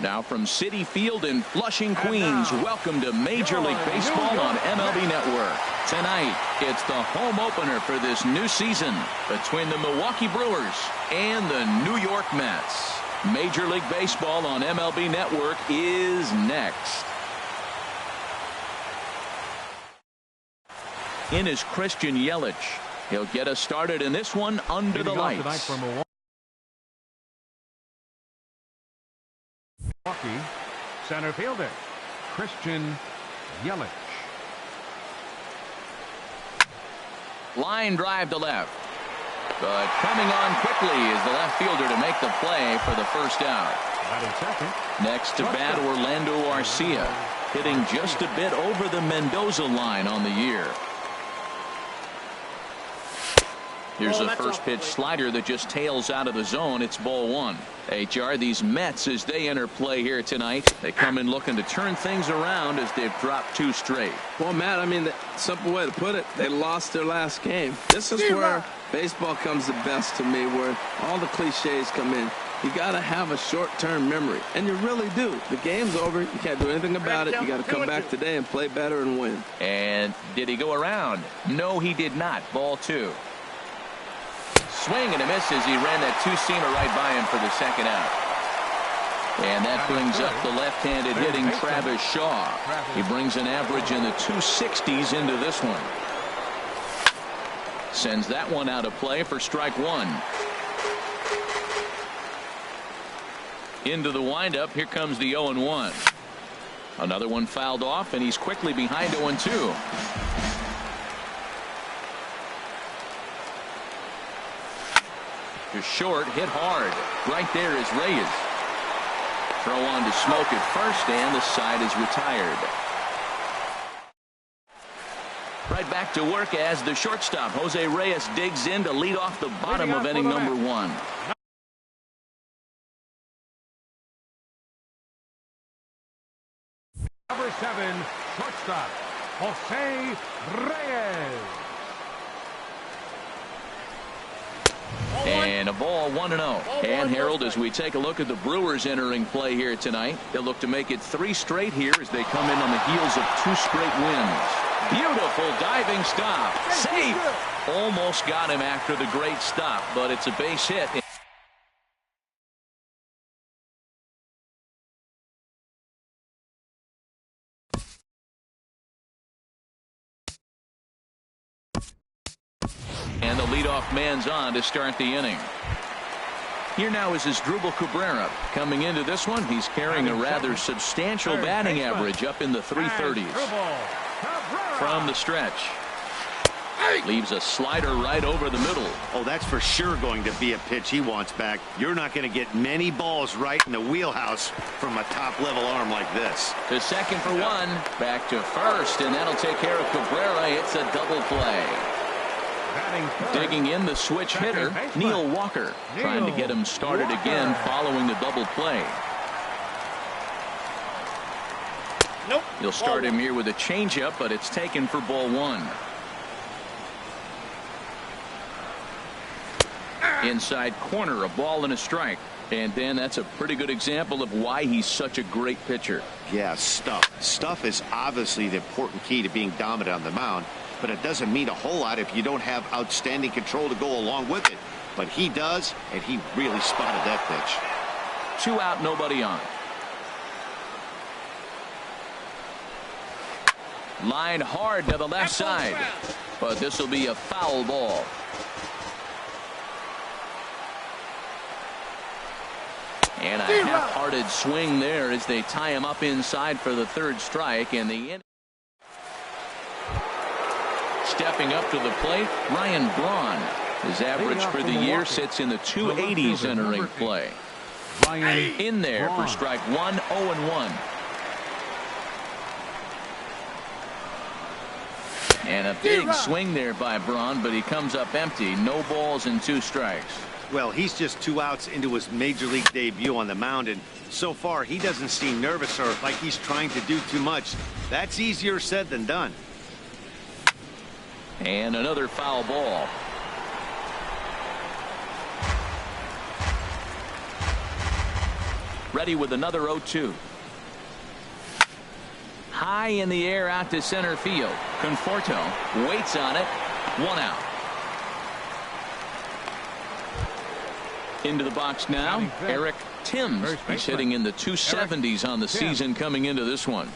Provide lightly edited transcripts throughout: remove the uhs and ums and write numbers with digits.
Now from Citi Field in Flushing, Queens, welcome to Major League Baseball on MLB Network. Tonight, it's the home opener for this new season between the Milwaukee Brewers and the New York Mets. Major League Baseball on MLB Network is next. In is Christian Yelich. He'll get us started in this one under the lights. Milwaukee, center fielder, Christian Yelich. Line drive to left. But coming on quickly is the left fielder to make the play for the first out. Next to bat, Orlando Arcia, hitting just a bit over the Mendoza line on the year. Here's a first pitch slider that just tails out of the zone. It's ball one. HR, these Mets, as they enter play here tonight, they come in looking to turn things around as they've dropped 2 straight. Well, Matt, I mean, the simple way to put it, they lost their last game. This is where baseball comes the best to me, where all the cliches come in. You got to have a short-term memory, and you really do. The game's over. You can't do anything about it. You got to come back today and play better and win. And did he go around? No, he did not. Ball 2. Swing and a miss as he ran that 2-seamer right by him for the second out. And that brings up the left-handed hitting Travis Shaw. He brings an average in the 260s into this one. Sends that one out of play for strike 1. Into the windup. Here comes the 0-1. Another one fouled off, and he's quickly behind 0-2. To short, hit hard. Right there is Reyes. Throw on to Smoke at first, and the side is retired. Right back to work as the shortstop, Jose Reyes, digs in to lead off the bottom of inning number 1. Number 7, shortstop, Jose Reyes. And a ball 1-0. And Harold, as we take a look at the Brewers entering play here tonight, they'll look to make it 3 straight here as they come in on the heels of 2 straight wins. Beautiful diving stop. Safe. Almost got him after the great stop, but it's a base hit. And the leadoff man's on to start the inning. Here now is Asdrubal Cabrera. Coming into this one, he's carrying a rather substantial batting average up in the 330s. From the stretch. Leaves a slider right over the middle. Oh, that's for sure going to be a pitch he wants back. You're not going to get many balls right in the wheelhouse from a top-level arm like this. To second for 1. Back to first, and that'll take care of Cabrera. It's a double play. Digging in the switch hitter, Neil Walker, trying to get him started again following the double play. Nope. You'll start him here with a changeup, but it's taken for ball 1. Inside corner, a ball and a strike. And Dan, that's a pretty good example of why he's such a great pitcher. Yeah, stuff. Stuff is obviously the important key to being dominant on the mound. But it doesn't mean a whole lot if you don't have outstanding control to go along with it. But he does, and he really spotted that pitch. 2 out, nobody on. Line hard to the left side. But this will be a foul ball. And a half-hearted swing there as they tie him up inside for the 3rd strike. And the inning. Stepping up to the plate, Ryan Braun. His average for the year sits in the 280s entering play. In there for strike 1, 0-1. And a big swing there by Braun, but he comes up empty. No balls and 2 strikes. Well, he's just 2 outs into his major league debut on the mound, and so far he doesn't seem nervous or like he's trying to do too much. That's easier said than done. And another foul ball. ready with another 0-2. High in the air out to center field. Conforto waits on it. 1 out. Into the box now, Eric Timms. He's hitting in the 270s on the season coming into this one.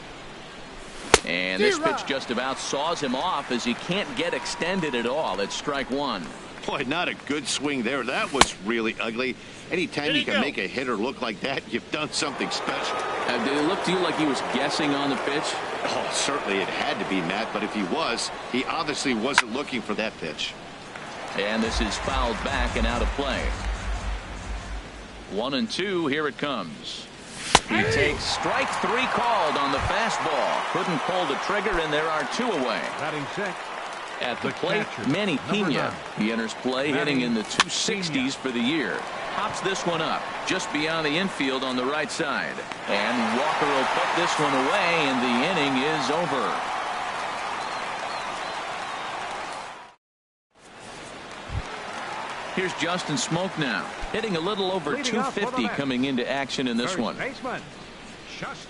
And this pitch just about saws him off as he can't get extended at all. It's strike 1. Boy, not a good swing there. That was really ugly. Anytime you can make a hitter look like that, you've done something special. Did it look to you like he was guessing on the pitch? Oh, certainly it had to be, Matt, but if he was, he obviously wasn't looking for that pitch. And this is fouled back and out of play. 1-2, here it comes. He takes strike 3 called on the fastball. Couldn't pull the trigger, and there are 2 away. Batting 6. At the plate, Manny Pena. He enters play hitting in the 260s for the year. Pops this one up just beyond the infield on the right side. And Walker will put this one away, and the inning is over. Here's Justin Smoke now, hitting a little over 250 coming into action in this one.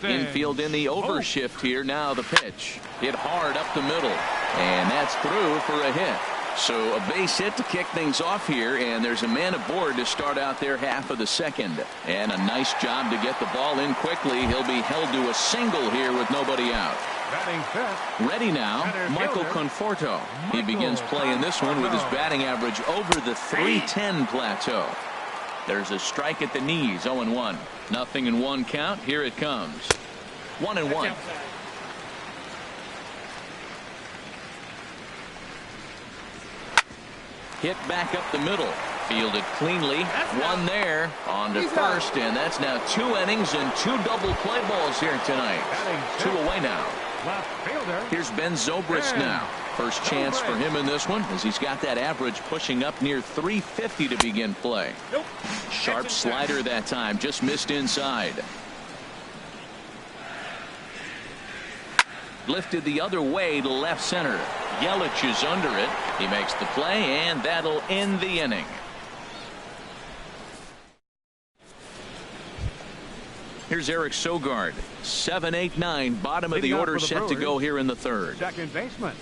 Infield in the overshift here. Now the pitch hit hard up the middle, and that's through for a hit. So a base hit to kick things off here, and there's a man aboard to start out their half of the second. And a nice job to get the ball in quickly. He'll be held to a single here with nobody out. Ready now, Michael Conforto. He begins playing this one with his batting average over the 310 plateau. There's a strike at the knees. 0-1. Nothing in 1 count. Here it comes. 1-1. Hit back up the middle. Fielded cleanly. 1 there. On to first, and that's now 2 innings and 2 double play balls here tonight. 2 away now. Here's Ben Zobrist now. First chance for him in this one, as he's got that average pushing up near 350 to begin play. Sharp slider that time, just missed inside. Lifted the other way to left center. Yelich is under it. He makes the play, and that'll end the inning. Here's Eric Sogard. 7, 8, 9. Bottom of the order set to go here in the 3rd. Second baseman,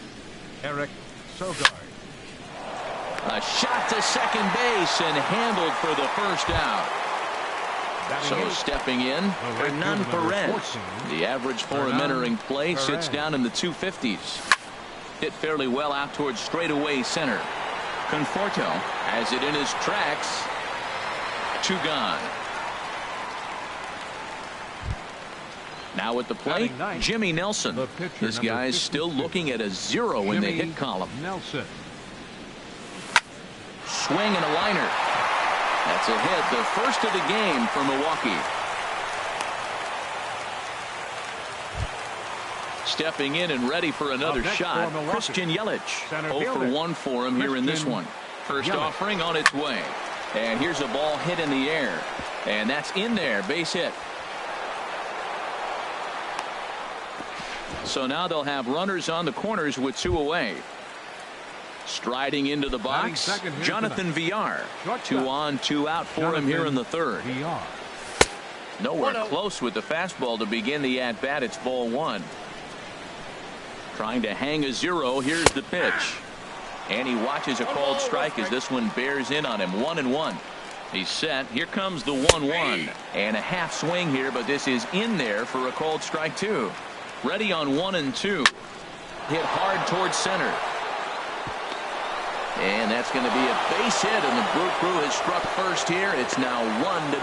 Eric Sogard. A shot to second base and handled for the first out. So stepping in, Hernan Perez. The average for him entering play sits down in the 250s. Hit fairly well out towards straightaway center. Conforto has it in his tracks. 2 gone. Now at the plate, Jimmy Nelson. This guy's still looking at a 0 in the hit column. Nelson. Swing and a liner. That's a hit, the first of the game for Milwaukee. Stepping in and ready for another shot, Christian Yelich. 0 for 1 for him here in this one. First offering on its way. And here's a ball hit in the air. And that's in there, base hit. So now they'll have runners on the corners with 2 away. Striding into the box, Jonathan Villar. 2 on, 2 out for him here in the 3rd. Nowhere close with the fastball to begin the at-bat. It's ball 1. Trying to hang a 0. Here's the pitch. And he watches a called strike as this one bears in on him. 1-1. He's set. Here comes the 1-1. And a half swing here, but this is in there for a called strike 2. Ready on 1-2. Hit hard towards center. And that's going to be a base hit, and the Brew Crew has struck first here. It's now 1-0.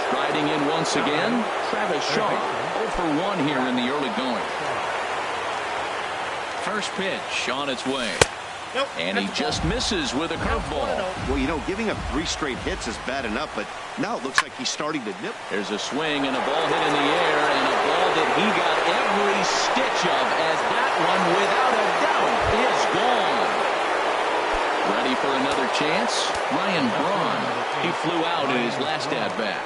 Striding in once again, Travis Shaw. 0 for 1 here in the early going. First pitch on its way. And he just misses with a curveball. Well, you know, giving up 3 straight hits is bad enough, but now it looks like he's starting to nip. There's a swing and a ball hit in the air, and a ball that he got every stitch of, as that one, without a doubt, is gone. Ready for another chance? Ryan Braun. He flew out in his last at-bat.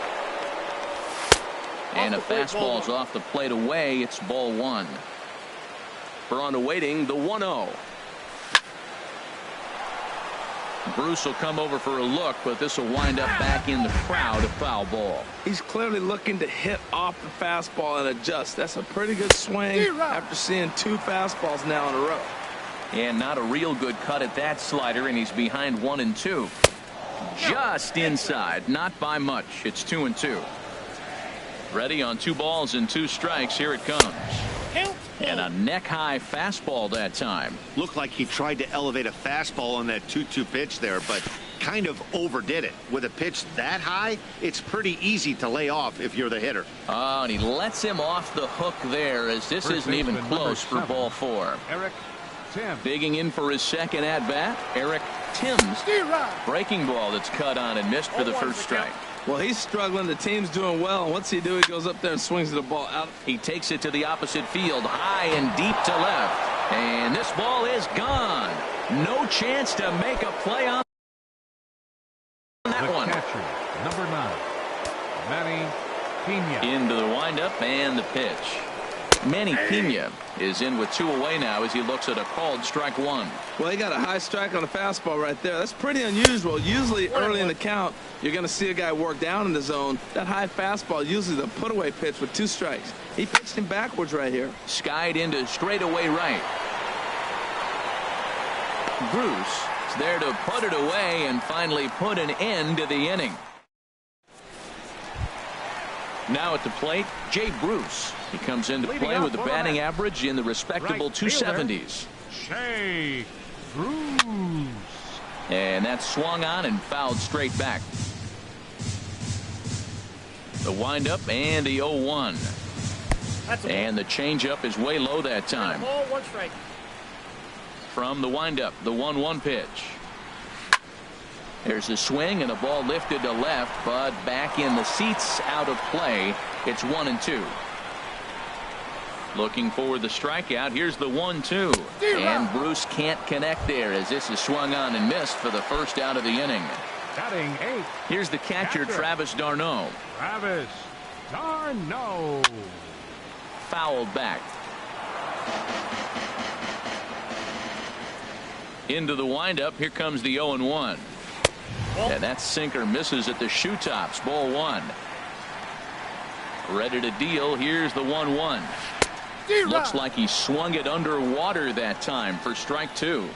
And a fastball's off the plate away. It's ball 1. Braun awaiting the 1-0. Bruce will come over for a look, but this will wind up back in the crowd, a foul ball. He's clearly looking to hit off the fastball and adjust. That's a pretty good swing after seeing 2 fastballs now in a row. And not a real good cut at that slider, and he's behind 1-2. Just inside, not by much. It's 2-2. Ready on 2 balls and 2 strikes. Here it comes. And a neck-high fastball that time. Looked like he tried to elevate a fastball on that 2-2 pitch there, but kind of overdid it. With a pitch that high, it's pretty easy to lay off if you're the hitter. Oh, and he lets him off the hook there, as this isn't even close for ball 4. Eric Tim. Digging in for his second at-bat, Eric Timms. Breaking ball that's cut on and missed for the first strike. Well, he's struggling. The team's doing well. And what's he do? He goes up there and swings the ball out. He takes it to the opposite field, high and deep to left. And this ball is gone. No chance to make a play on that one. Catcher, number 9, Manny Pena. Into the windup and the pitch. Manny Pena is in with 2 away now as he looks at a called strike 1. Well, he got a high strike on the fastball right there. That's pretty unusual. Usually early in the count, you're going to see a guy work down in the zone. That high fastball, usually the put-away pitch with 2 strikes. He pitched him backwards right here. Skied into straightaway right. Bruce is there to put it away and finally put an end to the inning. Now at the plate, Jay Bruce. He comes into play with a batting average in the respectable 270s. Jay Bruce. And that's swung on and fouled straight back. The windup and the 0-1. And the changeup is way low that time. From the windup, the 1-1 pitch. There's a swing and a ball lifted to left, but back in the seats, out of play. It's 1-2. Looking for the strikeout. Here's the 1-2. And Bruce can't connect there as this is swung on and missed for the first out of the inning. Batting 8. Here's the catcher, Travis d'Arnaud. Travis d'Arnaud. Fouled back. Into the windup. Here comes the 0-1. And that sinker misses at the shoe tops. Ball 1. Ready to deal. Here's the 1-1. Looks like he swung it underwater that time for strike 2.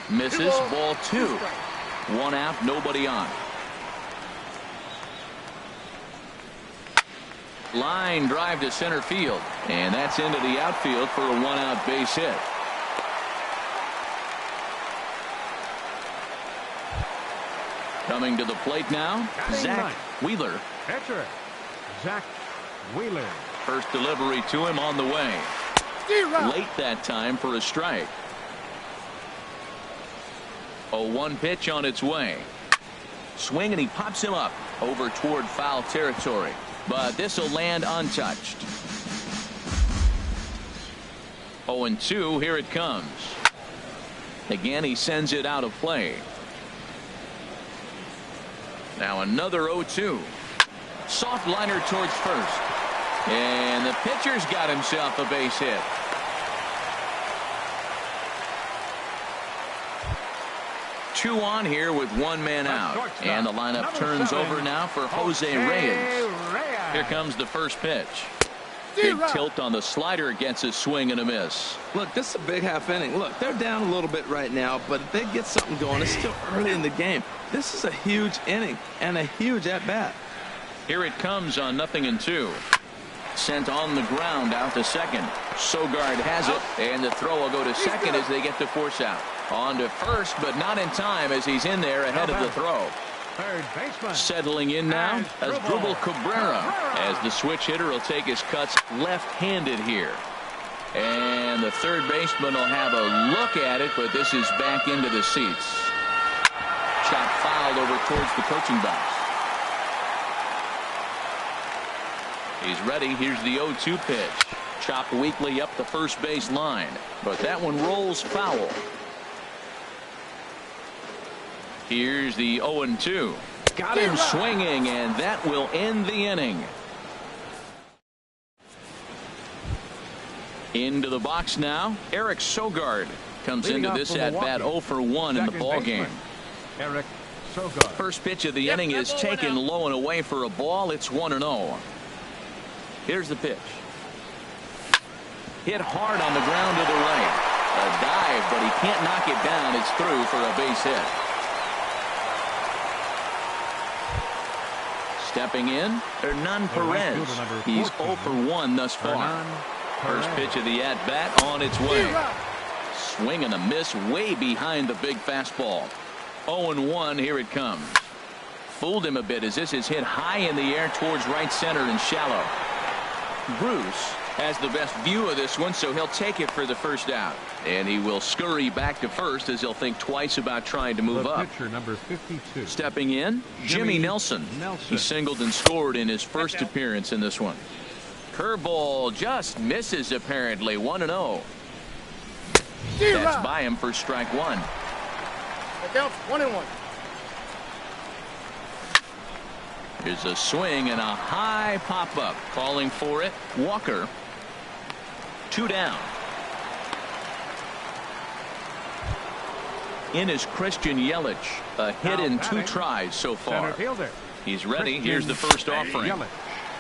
Misses. Ball 2. 1 out, nobody on. Line drive to center field. And that's into the outfield for a 1-out base hit. Coming to the plate now, Zach Wheeler. Catcher, Zach Wheeler. First delivery to him on the way. Late that time for a strike. 0-1 pitch on its way. Swing and he pops him up over toward foul territory. But this will land untouched. 0-2. Here it comes. Again, he sends it out of play. Now another 0-2. Soft liner towards first. And the pitcher's got himself a base hit. Two on here with 1 man out. And the lineup turns over now for Jose Reyes. Here comes the first pitch. Big tilt on the slider, gets a swing and a miss. Look, this is a big half inning. Look, they're down a little bit right now, but if they get something going, it's still early in the game. This is a huge inning and a huge at-bat. Here it comes on 0-2. Sent on the ground out to second. Sogard has it, and the throw will go to second as they get the force out. On to first, but not in time as he's in there ahead of the throw. Third baseman. Settling in now as Asdrubal Cabrera, as the switch hitter will take his cuts left-handed here. And the third baseman will have a look at it, but this is back into the seats. Shot fouled over towards the coaching box. He's ready. Here's the 0-2 pitch. Chopped weakly up the first base line, but that one rolls foul. Here's the 0-2. Got him swinging, and that will end the inning. Into the box now. Eric Sogard comes Leading into off this for at bat Milwaukee. 0 for 1 in the Second ball baseman, game. Eric Sogard. First pitch of the inning is taken low and away for a ball. It's 1-0. Here's the pitch. Hit hard on the ground to the right. A dive, but he can't knock it down. It's through for a base hit. Stepping in, Hernan Perez. He's 0 for 1 thus far. First pitch of the at-bat on its way. Swing and a miss way behind the big fastball. 0-1, here it comes. Fooled him a bit as this is hit high in the air towards right center and shallow. Bruce has the best view of this one, so he'll take it for the first out. And he will scurry back to first as he'll think twice about trying to move up. Pitcher number 52. Stepping in, Jimmy Nelson. He singled and scored in his first appearance in this one. Curveball just misses apparently. 1-0. That's by him for strike one. It counts 1-1. Here's a swing and a high pop-up. Calling for it, Walker. 2 down. In is Christian Yelich. A hit in 2 tries so far. He's ready. Here's the first offering.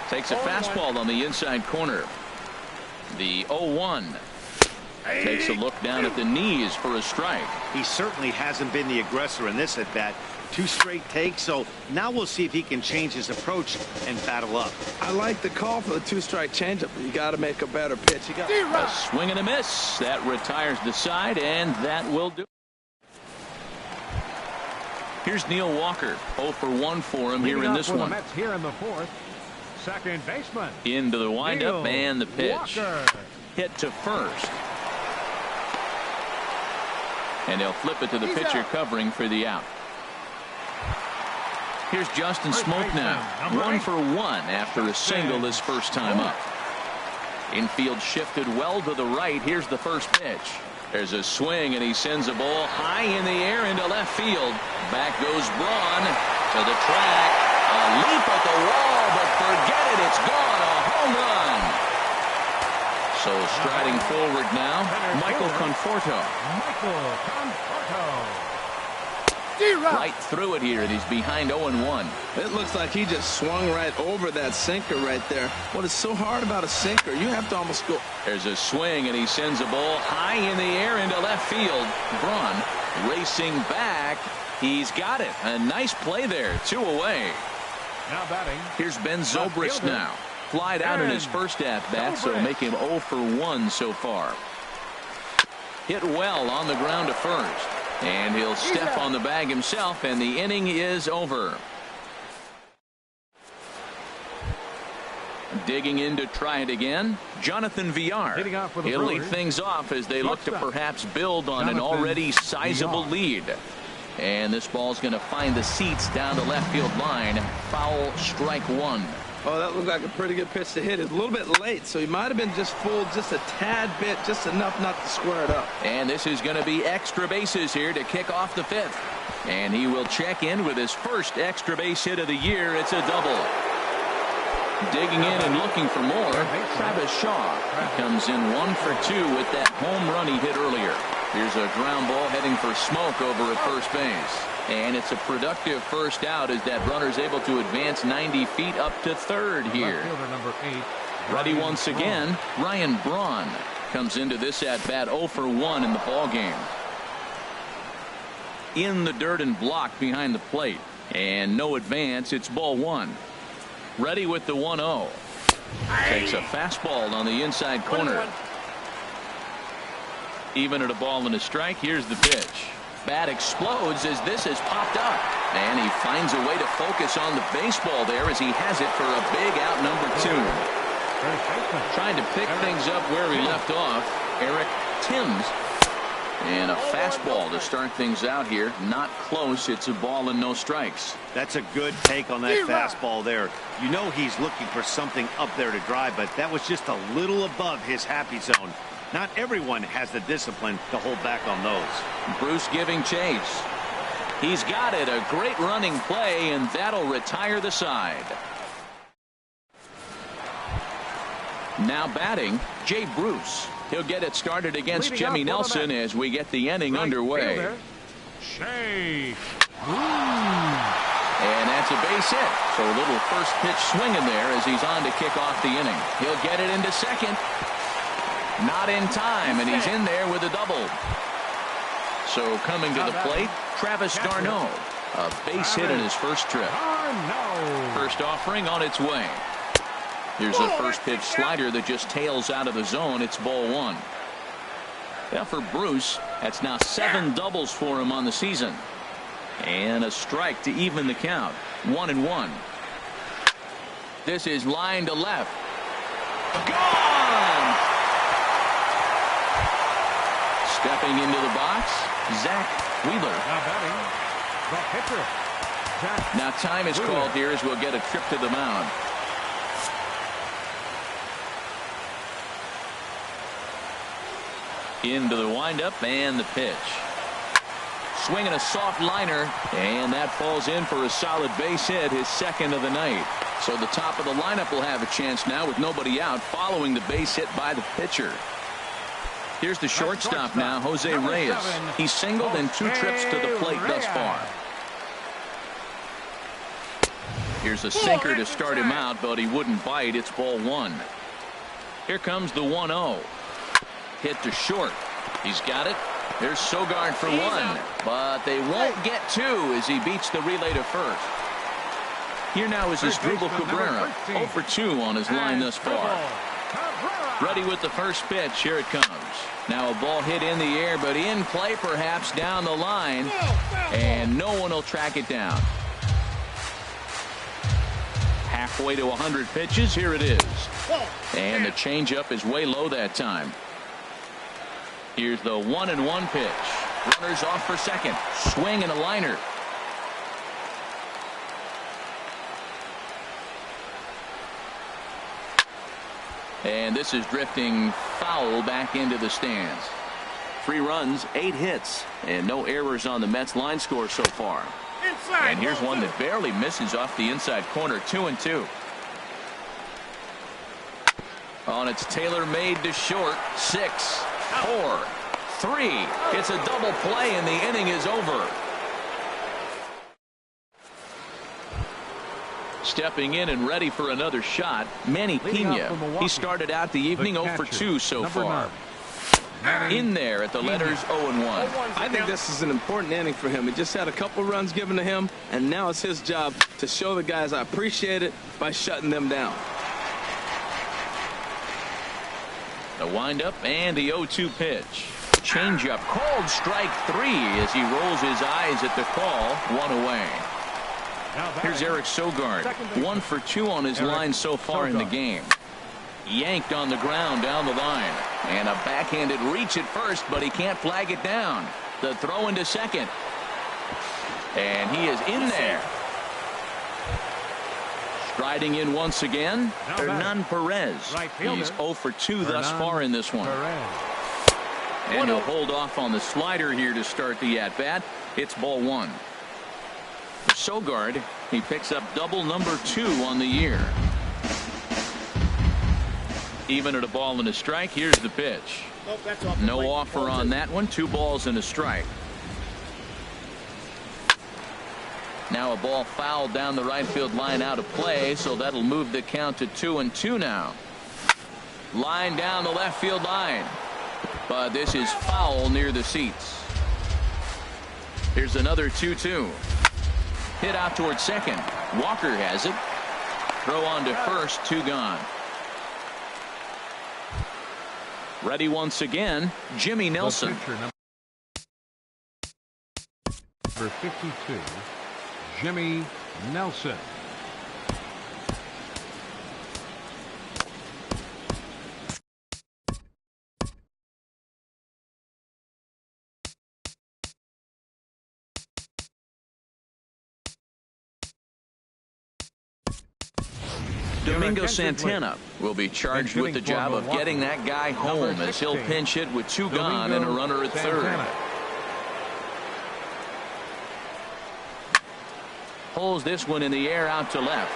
Takes a fastball on the inside corner. The 0-1. Takes a look down at the knees for a strike. He certainly hasn't been the aggressor in this at bat. 2 straight takes, so now we'll see if he can change his approach and battle up. I like the call for the 2-strike changeup. You got to make a better pitch. You got a swing and a miss. That retires the side, and that will do. Here's Neil Walker. 0 for 1 for him here in this one. Mets here in the 4th. Second baseman. Into the windup and the pitch. Walker. Hit to first. And they'll flip it to the pitcher covering for the out. Here's Justin Smoke now. 1 for 1 after a single his first time up. Infield shifted well to the right. Here's the first pitch. There's a swing, and he sends a ball high in the air into left field. Back goes Braun to the track. A leap at the wall, but forget it. It's gone. A home run. So striding forward now, Michael Conforto. Right through it here, and he's behind 0-1. It looks like he just swung right over that sinker right there. What is so hard about a sinker? You have to almost go. There's a swing, and he sends a ball high in the air into left field. Braun racing back. He's got it. A nice play there. 2 away. Now batting. Here's Ben Zobrist now. Flied out in his first at-bat, so make him 0 for 1 so far. Hit well on the ground to first. And he'll step on the bag himself, and the inning is over. Digging in to try it again, Jonathan Villar. He'll lead things off as they look to perhaps build on an already sizable lead. And this ball's going to find the seats down the left field line. Foul, strike 1. Oh, that looked like a pretty good pitch to hit. It's a little bit late, so he might have been just fooled just a tad bit, just enough not to square it up. And this is going to be extra bases here to kick off the 5th. And he will check in with his first extra base hit of the year. It's a double. Digging in and looking for more, Travis Shaw. He comes in 1 for 2 with that home run he hit earlier. Here's a ground ball heading for Smoke over at first base. And it's a productive first out as that runner's able to advance 90 feet up to third here. Number 8. Ready once again, Ryan Braun comes into this at-bat 0 for 1 in the ball game. In the dirt and blocked behind the plate. And no advance. It's ball 1. Ready with the 1-0. Takes a fastball on the inside corner. Even at a ball and a strike. Here's the pitch. Bat explodes as this has popped up. And he finds a way to focus on the baseball there as he has it for a big out number 2. Trying to pick things up where he left off, Eric Timms. And a fastball to start things out here. Not close. It's a ball and no strikes. That's a good take on that fastball there. You know he's looking for something up there to drive, but that was just a little above his happy zone. Not everyone has the discipline to hold back on those. Bruce giving chase. He's got it. A great running play, and that'll retire the side. Now batting, Jay Bruce. He'll get it started against Jimmy Nelson as we get the inning underway. Shea. And that's a base hit. So a little first pitch swinging there as he's on to kick off the inning. He'll get it into second. Not in time, and he's in there with a double. So coming to the plate, Travis d'Arnaud. A base hit in his first trip. First offering on its way. Here's a first pitch slider that just tails out of the zone. It's ball one. Now for Bruce, that's now 7 doubles for him on the season. And a strike to even the count. 1-1. This is line to left. Gone! Stepping into the box, Zach Wheeler. Now batting, the pitcher. Now time is called here as we'll get a trip to the mound. Into the windup and the pitch. Swinging a soft liner, and that falls in for a solid base hit, his second of the night. So the top of the lineup will have a chance now with nobody out following the base hit by the pitcher. Here's the shortstop now, Jose Reyes. He's singled in 2 trips to the plate thus far. Here's a sinker to start him out, but he wouldn't bite. It's ball one. Here comes the 1-0. Hit to short. He's got it. There's Sogard for 1, but they won't get 2 as he beats the relay to first. Here now is Asdrubal Cabrera, 0 for 2 on his line thus far. Ready with the first pitch. Here it comes. Now a ball hit in the air, but in play perhaps down the line, and no one will track it down. Halfway to 100 pitches. Here it is. And the changeup is way low that time. Here's the 1-1 pitch. Runners off for second. Swing and a liner. And this is drifting foul back into the stands. 3 runs, 8 hits, and no errors on the Mets line score so far. And here's one that barely misses off the inside corner. 2-2. On its tailor-made to short. 6, 4, 3. It's a double play, and the inning is over. Stepping in and ready for another shot, Manny Pena. He started out the evening 0 for 2 so far. In there at the letters 0-1. I think this is an important inning for him. He just had a couple runs given to him, and now it's his job to show the guys I appreciate it by shutting them down. The windup and the 0-2 pitch. Changeup called strike 3 as he rolls his eyes at the call. 1 away. Here's Eric Sogard. 1 for 2 on his line so far in the game. Yanked on the ground down the line. And a backhanded reach at first, but he can't flag it down. The throw into second. And he is in there. Striding in once again, Hernan Perez. He's 0 for 2 thus far in this one. And he'll hold off on the slider here to start the at-bat. It's ball 1. For Sogard, he picks up double number 2 on the year. Even at a ball and a strike. Here's the pitch. No offer on that one. 2 balls and a strike. Now a ball fouled down the right field line out of play, so that'll move the count to 2-2 now. Line down the left field line, but this is foul near the seats. Here's another 2-2. Hit out towards second. Walker has it. Throw on to first. 2 gone. Ready once again, Jimmy Nelson. Number 52, Jimmy Nelson. Domingo Santana will be charged with the job of getting that guy home as he'll pinch hit with 2 gone and a runner at third. Pulls this one in the air out to left.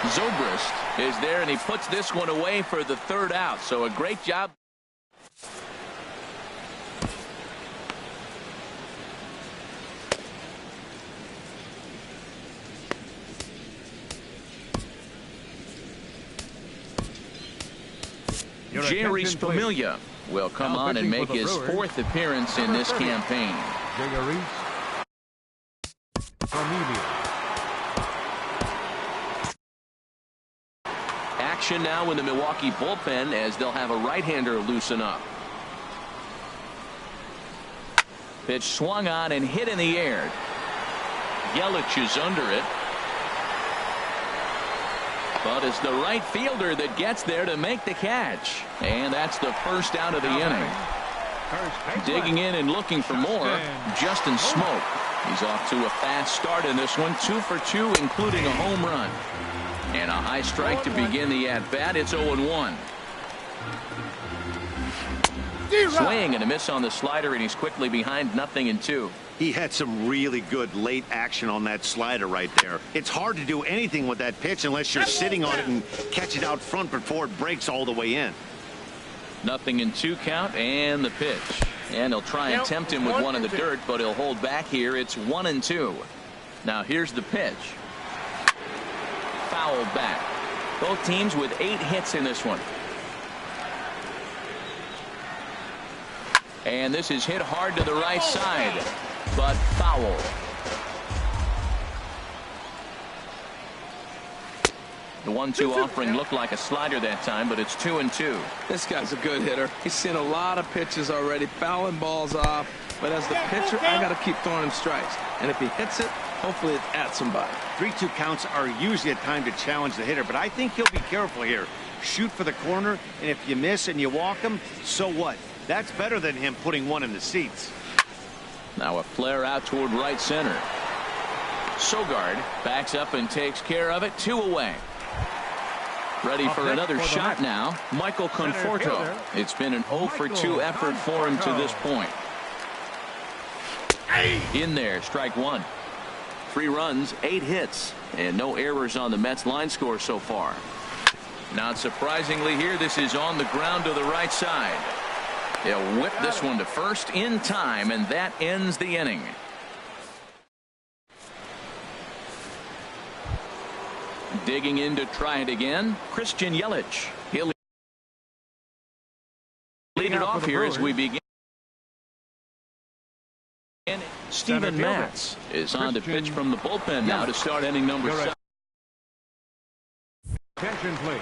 Zobrist is there, and he puts this one away for the third out. So a great job. Jerry Familia will come on and make his fourth appearance in this campaign. Jerry Familia. Action now in the Milwaukee bullpen as they'll have a right-hander loosen up. Pitch swung on and hit in the air. Yelich is under it. But it's the right fielder that gets there to make the catch. And that's the first out of the inning. Digging in and looking for more, Justin Smoke. He's off to a fast start in this one. 2 for 2, including a home run. And a high strike to begin the at-bat. It's 0-1. Swing and a miss on the slider, and he's quickly behind 0-2. He had some really good late action on that slider right there. It's hard to do anything with that pitch unless you're sitting on it and catch it out front before it breaks all the way in. 0-2 count, and the pitch. And he'll try and tempt him with one in the dirt, but he'll hold back here. It's 1-2. Now here's the pitch. Fouled back. Both teams with 8 hits in this one. And this is hit hard to the right side, but foul. The 1-2 offering looked like a slider that time, but it's 2-2. This guy's a good hitter. He's seen a lot of pitches already, fouling balls off. But as the pitcher, I got to keep throwing him strikes. And if he hits it, hopefully it's at somebody. 3-2 counts are usually a time to challenge the hitter, but I think he'll be careful here. Shoot for the corner, and if you miss and you walk him, so what? That's better than him putting one in the seats. Now a flare out toward right center. Sogard backs up and takes care of it. 2 away. Ready for another shot now. Michael Conforto. It's been an 0 for 2 effort for him to this point. In there, strike 1. 3 runs, 8 hits, and no errors on the Mets line score so far. Not surprisingly here, this is on the ground to the right side. They'll whip this one to first in time, and that ends the inning. Digging in to try it again, Christian Yelich. He'll lead it off here as we begin. And Steven Matz is on to pitch from the bullpen now to start inning number 7. Attention, please.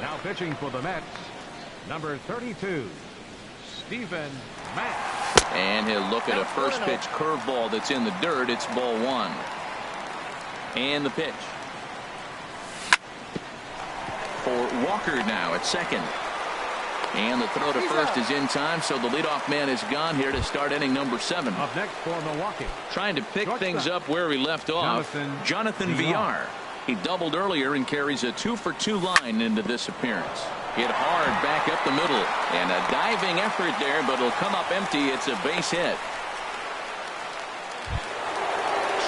Now pitching for the Mets, number 32. Steven Matz. And he'll look at a first pitch curveball that's in the dirt. It's ball 1. And the pitch. For Walker now at second. And the throw to first is in time, so the leadoff man is gone here to start inning number 7. Up next for Milwaukee. Trying to pick things up where we left off. Jonathan Villar. He doubled earlier and carries a 2 for 2 line into this appearance. Hit hard back up the middle, and a diving effort there, but it'll come up empty. It's a base hit.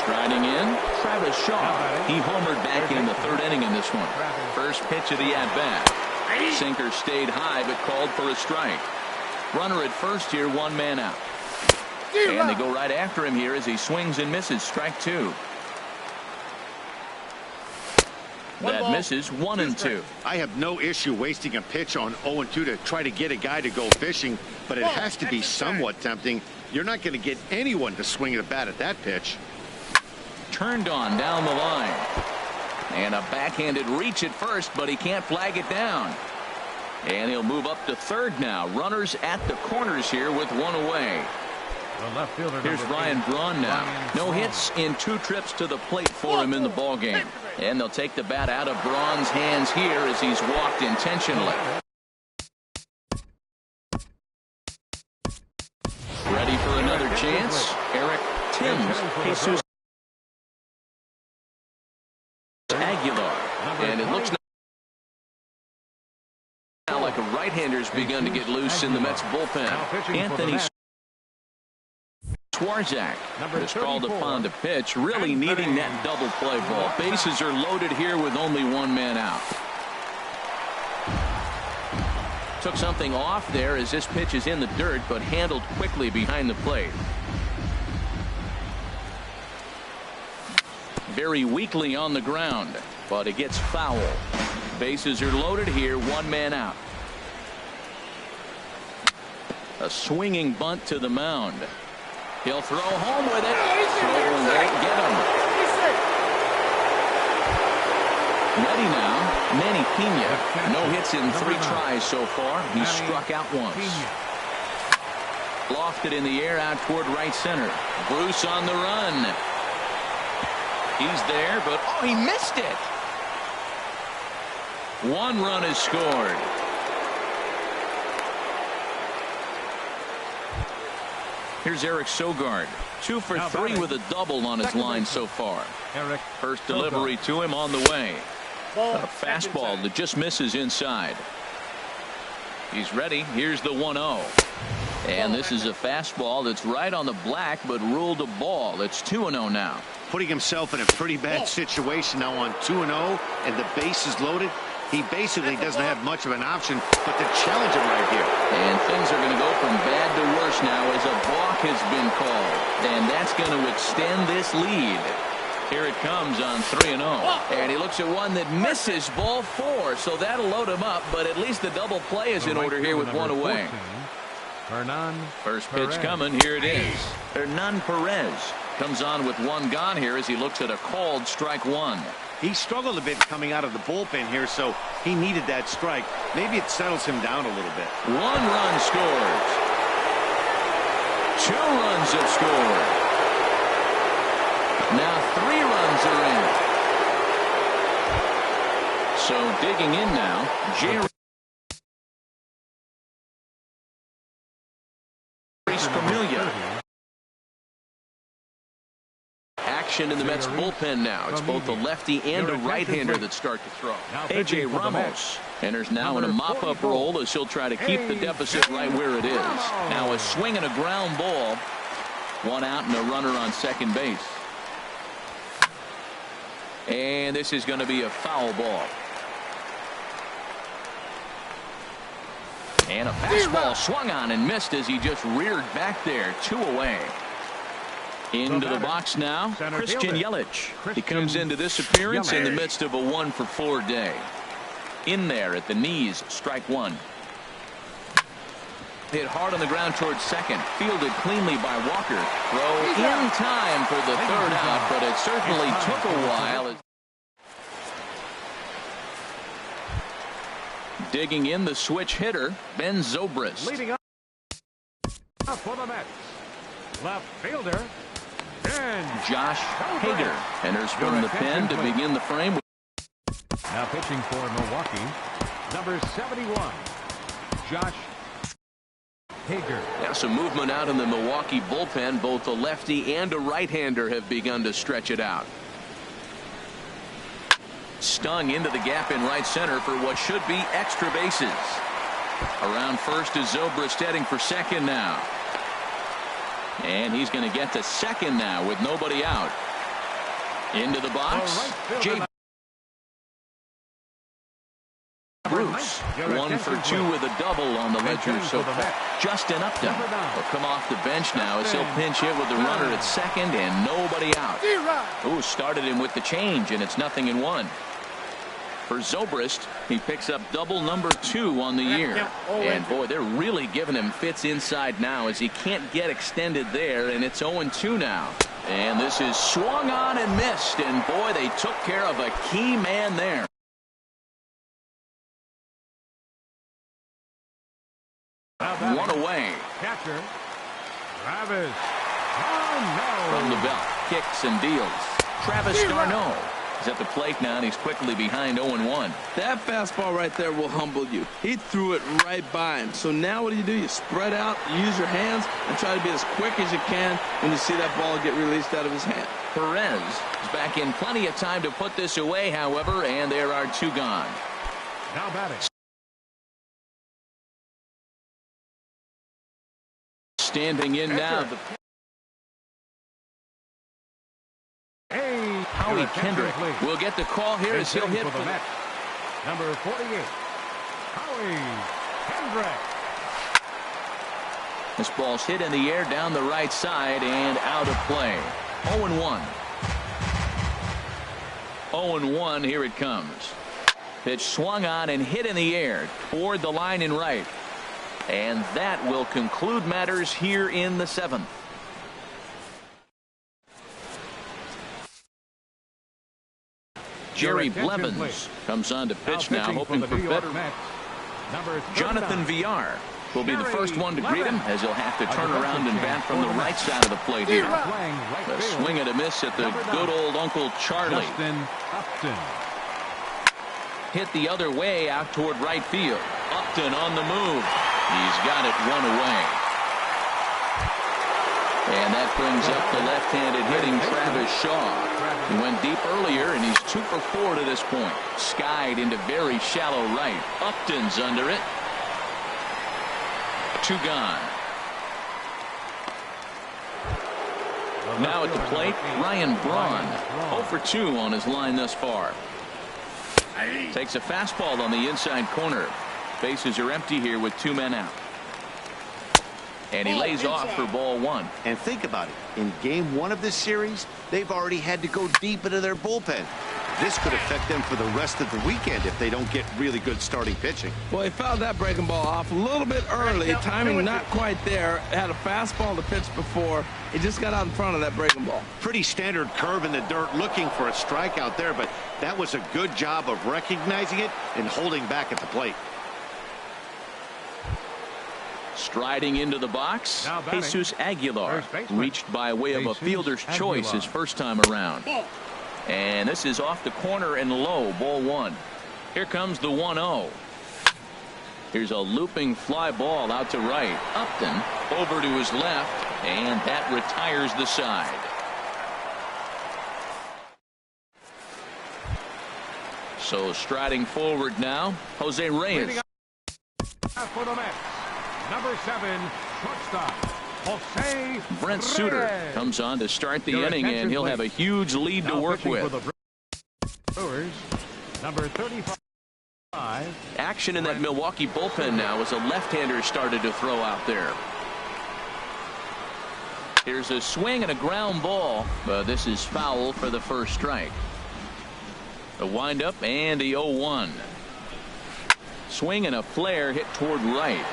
Striding in, Travis Shaw. He homered back in the 3rd inning in this one. First pitch of the at-bat. Sinker stayed high, but called for a strike. Runner at first here, 1 man out. And they go right after him here as he swings and misses. Strike 2. That misses. 1-2. I have no issue wasting a pitch on 0-2 to try to get a guy to go fishing, but it has to be somewhat tempting. You're not going to get anyone to swing the bat at that pitch. Turned on down the line. And a backhanded reach at first, but he can't flag it down. And he'll move up to 3rd now. Runners at the corners here with 1 away. The left fielder, here's Ryan Braun now. No hits in 2 trips to the plate for him in the ballgame. And they'll take the bat out of Braun's hands here as he's walked intentionally. Ready for another chance. Eric Timms. Jesus Aguilar. And it looks now like a right-hander's begun to get loose in the Mets bullpen. Anthony Swarzak is called 34, upon to pitch, really needing that double play ball. Bases are loaded here with only one man out. Took something off there as this pitch is in the dirt, but handled quickly behind the plate. Very weakly on the ground, but it gets foul. Bases are loaded here, one man out. A swinging bunt to the mound. He'll throw home with it. Throw won't get him. Ready now, Manny Pena. No hits in 3 tries so far. He struck out once. Lofted in the air out toward right center. Bruce on the run. He's there, but oh, he missed it. 1 run is scored. Here's Eric Sogard, 2 for 3 with a double on his line so far. First delivery to him on the way. A fastball that just misses inside. He's ready. Here's the 1-0. And this is a fastball that's right on the black, but ruled a ball. It's 2-0 now. Putting himself in a pretty bad situation now on 2-0, and the base is loaded. He basically doesn't have much of an option but to challenge him right here. And things are going to go from bad to worse now as a balk has been called. And that's going to extend this lead. Here it comes on 3-0. And he looks at one that misses, ball 4. So that'll load him up, but at least the double play is in order here with 1 away. First pitch coming. Here it is. Hernan Perez comes on with 1 gone here as he looks at a called strike 1. He struggled a bit coming out of the bullpen here, so he needed that strike. Maybe it settles him down a little bit. 1 run scores. 2 runs have scored. Now 3 runs are in. So digging in now, Jerry Familia. Action in the Mets bullpen now. It's both a lefty and a right-hander that start to throw. A.J. Ramos enters now in a mop-up role as he'll try to keep the deficit right where it is. Now a swing and a ground ball. 1 out and a runner on second base. And this is going to be a foul ball. And a fastball swung on and missed as he just reared back there. 2 away. Into the box now, Christian Yelich. He comes into this appearance in the midst of a 1 for 4 day. In there at the knees, strike 1. Hit hard on the ground towards second. Fielded cleanly by Walker. Throw in time for the 3rd out, but it certainly took a while. Digging in the switch hitter, Ben Zobrist. Leading up for the Mets, left fielder, Josh Hader enters from the pen to begin the frame. Now pitching for Milwaukee, number 71, Josh Hader. Now some movement out in the Milwaukee bullpen. Both a lefty and a right-hander have begun to stretch it out. Stung into the gap in right center for what should be extra bases. Around first is Zobrist heading for second now. And he's going to get to second now with nobody out. Into the box. Jay Bruce, 1 for 2 with a double on the ledger so far. Justin Upton will come off the bench now as he'll pinch hit with the runner at second and nobody out. Ooh, started him with the change, and it's 0-1. For Zobrist, he picks up double number 2 on the year. And boy, they're really giving him fits inside now as he can't get extended there, and it's 0-2 now. And this is swung on and missed, and boy, they took care of a key man there. One away. Catcher, Travis Darno. From the belt, kicks and deals. Travis Darno is at the plate now, and he's quickly behind 0-1. That fastball right there will humble you. He threw it right by him. So now what do? You spread out, use your hands, and try to be as quick as you can when you see that ball get released out of his hand. Perez is back in plenty of time to put this away, however, and there are 2 gone. Now batting. Standing in now. Corey Kendrick will get the call here as he'll hit for the Mets. Number 48, Corey Kendrick. This ball's hit in the air down the right side and out of play. 0-1. 0-1. Here it comes. Pitch swung on and hit in the air toward the line and right. And that will conclude matters here in the 7th. Jerry Blevins comes on to pitch now, hoping for better. Jonathan Villar will be the first one to greet him, as he'll have to turn around and bat from the right side of the plate here. A swing and a miss at the good old Uncle Charlie. Hit the other way out toward right field. Upton on the move. He's got it one away. And that brings up the left-handed hitting Travis Shaw. He went deep earlier, and he's 2 for 4 to this point. Skied into very shallow right. Upton's under it. 2 gone. Now at the plate, Ryan Braun. 0 for 2 on his line thus far. Takes a fastball on the inside corner. Bases are empty here with 2 men out. And he lays off for ball 1. And think about it. In game 1 of this series, they've already had to go deep into their bullpen. This could affect them for the rest of the weekend if they don't get really good starting pitching. Well, he fouled that breaking ball off a little bit early. Timing not quite there. Had a fastball to pitch before. He just got out in front of that breaking ball. Pretty standard curve in the dirt, looking for a strikeout there, but that was a good job of recognizing it and holding back at the plate. Striding into the box, Jesus Aguilar, reached by way of a fielder's choice his first time around. And this is off the corner and low, ball 1. Here comes the 1-0. Here's a looping fly ball out to right. Upton over to his left, and that retires the side. So striding forward now, Jose Reyes. For the Mets, number 7, shortstop, Jose Brent Suter comes on to start the inning, and he'll have a huge lead to work with. Brewers, number 35. Action in that Milwaukee bullpen now as a left-hander started to throw out there. Here's a swing and a ground ball, but this is foul for the first strike. A windup and a 0-1. Swing and a flare hit toward right.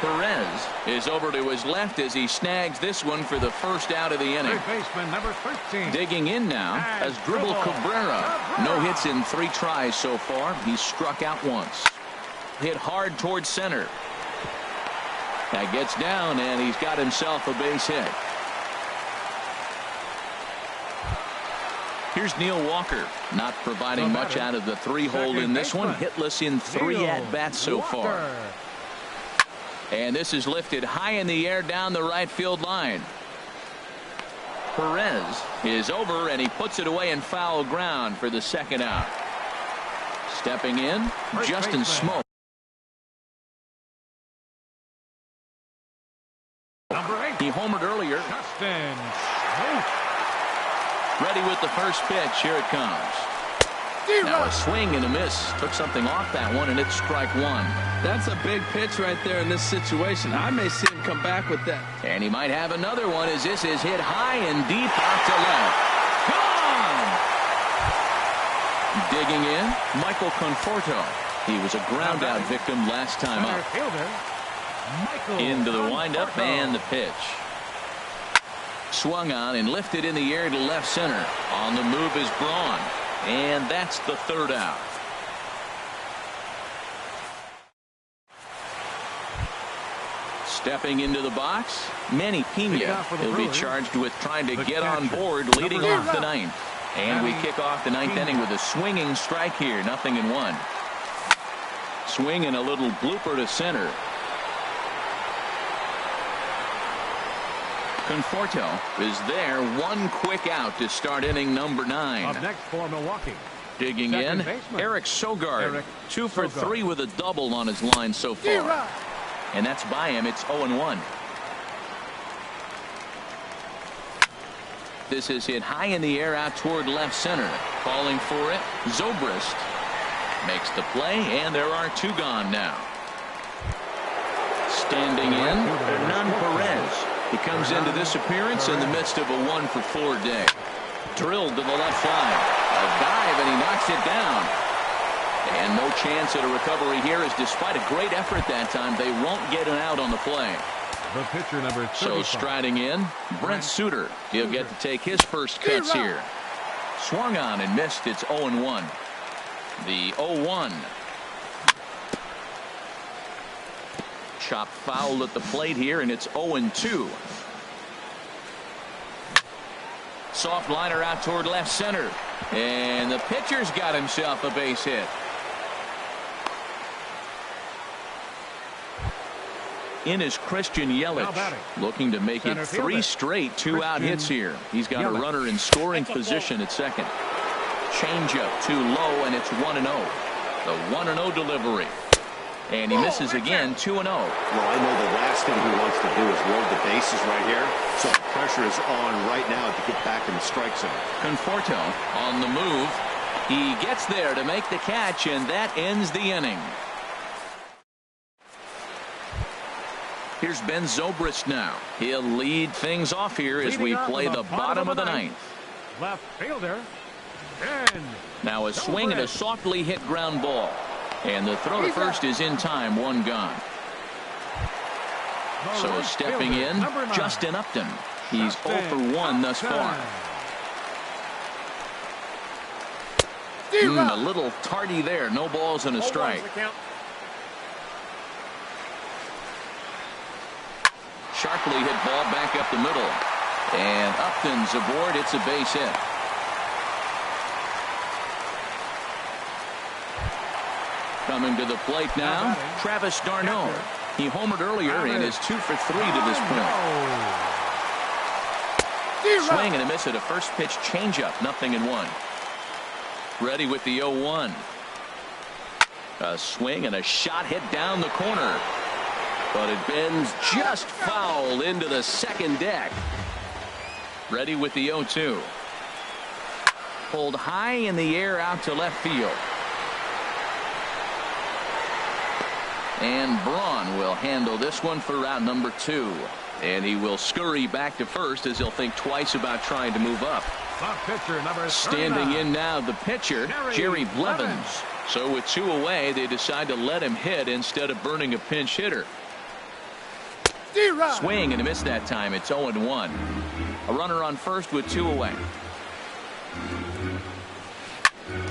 Perez is over to his left as he snags this one for the first out of the inning. Third baseman, number 13. Digging in now as Dribble Cabrera. No hits in 3 tries so far. He's struck out once. Hit hard towards center. That gets down, and he's got himself a base hit. Here's Neil Walker, not providing much out of the 3-hole in this one. Hitless in 3 at-bats so far. And this is lifted high in the air down the right field line. Perez is over, and he puts it away in foul ground for the second out. Stepping in, Justin Smoke. He homered earlier. Justin Smoke. Ready with the first pitch. Here it comes. Now a swing and a miss. Took something off that one, and it's strike 1. That's a big pitch right there in this situation. I may see him come back with that. And he might have another one as this is hit high and deep out to left. Gone! Digging in, Michael Conforto. He was a ground out victim last time up. Into the windup and the pitch. Swung on and lifted in the air to left center. On the move is Braun. And that's the third out. Stepping into the box, Manny Pena. He'll be charged with trying to get on board, leading off the 9th. And we kick off the 9th inning with a swinging strike here, 0-1. Swing and a little blooper to center. Conforto is there, one quick out to start inning number 9. Up next for Milwaukee. Digging in, Eric Sogard, 2 for 3 with a double on his line so far. And that's by him. It's 0-1. This is hit high in the air out toward left center. Calling for it, Zobrist makes the play, and there are 2 gone now. Standing in, Hernan Perez. He comes into this appearance in the midst of a 1-for-4 day. Drilled to the left side. A dive, and he knocks it down. And no chance at a recovery here, as despite a great effort that time, they won't get an out on the play. The pitcher, number 35. So striding in, Brent Suter. He'll get to take his first cuts here. Swung on and missed. It's 0-1. The 0-1. Chop foul at the plate here, and it's 0-2. Soft liner out toward left center. And the pitcher's got himself a base hit. In is Christian Yelich, looking to make it 3 straight 2-out hits here. He's got a runner in scoring position at second. Changeup too low, and it's 1-0. The 1-0 delivery. And he misses again, 2-0. Well, I know the last thing he wants to do is load the bases right here, so the pressure is on right now to get back in the strike zone. Conforto on the move. He gets there to make the catch, and that ends the inning. Here's Ben Zobrist now. He'll lead things off here as we play the bottom of the 9th. Left fielder, Ben. Now a swing and a softly hit ground ball. And the throw to first is in time, 1 gone. So stepping in, Justin Upton. He's 0 for 1 thus far. A little tardy there. No balls and a strike. Sharply hit ball back up the middle. And Upton's aboard. It's a base hit. Coming to the plate now, Travis d'Arnaud. He homered earlier and is 2 for 3 to this point. Swing and a miss at a first pitch changeup, 0-1. Ready with the 0-1. A swing and a shot hit down the corner. But it bends just foul into the second deck. Ready with the 0-2. Pulled high in the air out to left field. And Braun will handle this one for round number 2. And he will scurry back to first as he'll think twice about trying to move up. Pitcher, number standing in now, the pitcher, Jerry Blevins. So with 2 away, they decide to let him hit instead of burning a pinch hitter. Swing and a miss that time. It's 0-1. A runner on first with 2 away.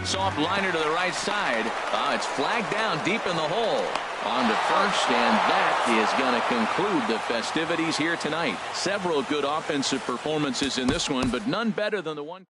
Soft liner to the right side. It's flagged down deep in the hole. On to first, and that is going to conclude the festivities here tonight. Several good offensive performances in this one, but none better than the one.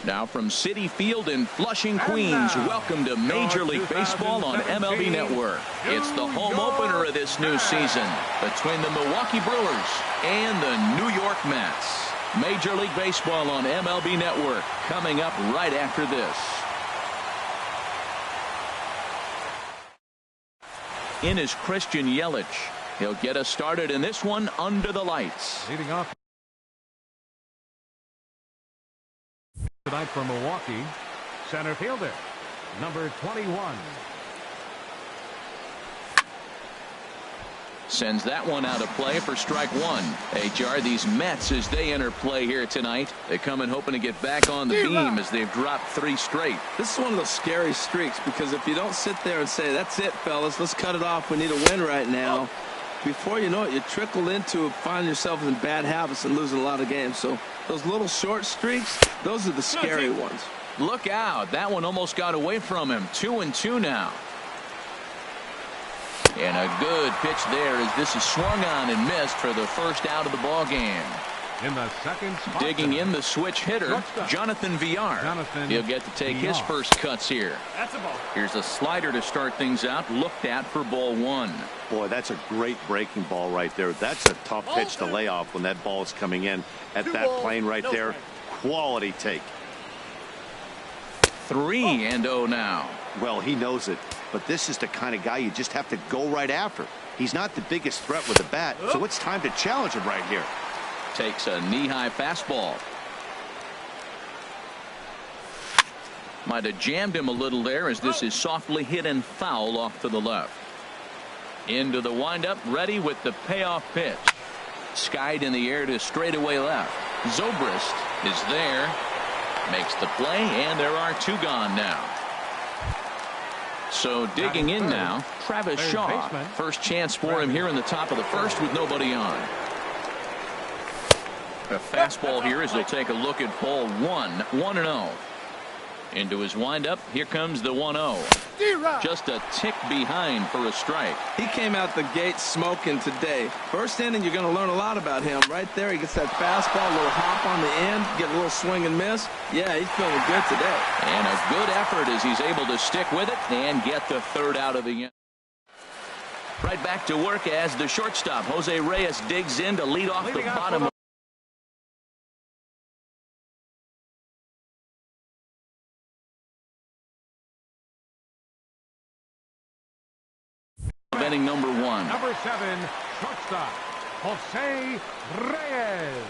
Now from Citi Field in Flushing, Queens, welcome to Major League Baseball on MLB Network. It's the home opener of this new season between the Milwaukee Brewers and the New York Mets. Major League Baseball on MLB Network coming up right after this. In is Christian Yelich. He'll get us started in this one under the lights. Leading off tonight for Milwaukee, center fielder, number 21. Sends that one out of play for strike one. HR, these Mets, as they enter play here tonight, they come in hoping to get back on the beam as they've dropped 3 straight. This is one of those scary streaks, because if you don't sit there and say, that's it, fellas, let's cut it off, we need a win right now, before you know it, you trickle into finding yourself in bad habits and losing a lot of games. So those little short streaks, those are the scary ones. Look out. That one almost got away from him. 2-2 now. And a good pitch there as this is swung on and missed for the first out of the ball game. In the second spot, digging in the switch hitter, Jonathan Villar. He'll get to take his first cuts here. That's a ball. Here's a slider to start things out, looked at for ball 1. Boy, that's a great breaking ball right there. That's a tough pitch to lay off when that ball is coming in at that plane right there. Quality take. 3-0 now. Well, he knows it, but this is the kind of guy you just have to go right after. He's not the biggest threat with the bat, so it's time to challenge him right here. Takes a knee-high fastball. Might have jammed him a little there as this is softly hit and foul off to the left. Into the windup, ready with the payoff pitch. Skied in the air to straightaway left. Zobrist is there. Makes the play, and there are 2 gone now. So digging in now, Travis Shaw. First chance for him here in the top of the first with nobody on. A fastball here as he'll take a look at ball 1. 1-0. Into his windup. Here comes the 1-0. Just a tick behind for a strike. He came out the gate smoking today. First inning, you're going to learn a lot about him. Right there, he gets that fastball, a little hop on the end, get a little swing and miss. Yeah, he's feeling good today. And a good effort as he's able to stick with it and get the 3rd out of the inning. Right back to work as the shortstop, Jose Reyes, digs in to lead off the bottom of inning number 1. Number 7, shortstop, Jose Reyes.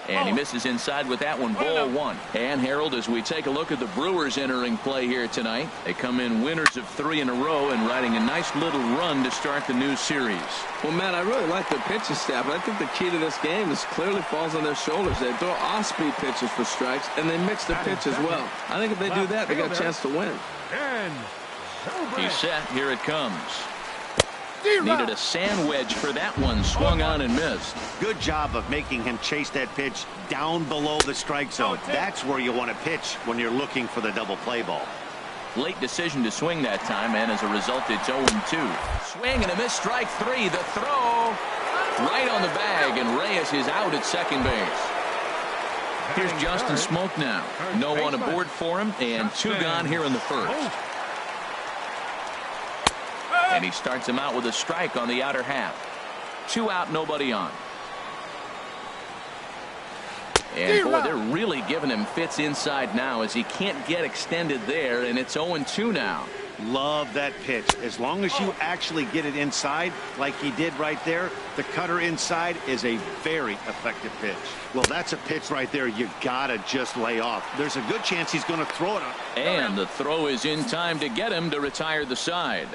And he misses inside with that one, ball 1. And Harold, as we take a look at the Brewers entering play here tonight, they come in winners of 3 in a row and riding a nice little run to start the new series. Well, Matt, I really like their pitching staff, but I think the key to this game is clearly falls on their shoulders. They throw off-speed pitches for strikes, and they mix the pitch as well. I think if they do that, they got a chance to win. He's set. Here it comes. Needed a sand wedge for that one. Swung on and missed. Good job of making him chase that pitch down below the strike zone. That's where you want to pitch when you're looking for the double play ball. Late decision to swing that time, and as a result, it's 0-2. Swing and a miss, strike 3. The throw right on the bag, and Reyes is out at second base. Here's Justin Smoke now. No one aboard for him, and 2 gone here in the first. And he starts him out with a strike on the outer half. 2 out, nobody on. And boy, they're really giving him fits inside now as he can't get extended there, and it's 0-2 now. Love that pitch. As long as you actually get it inside like he did right there, the cutter inside is a very effective pitch. Well, that's a pitch right there you gotta just lay off. There's a good chance he's going to throw it on. And the throw is in time to get him to retire the side.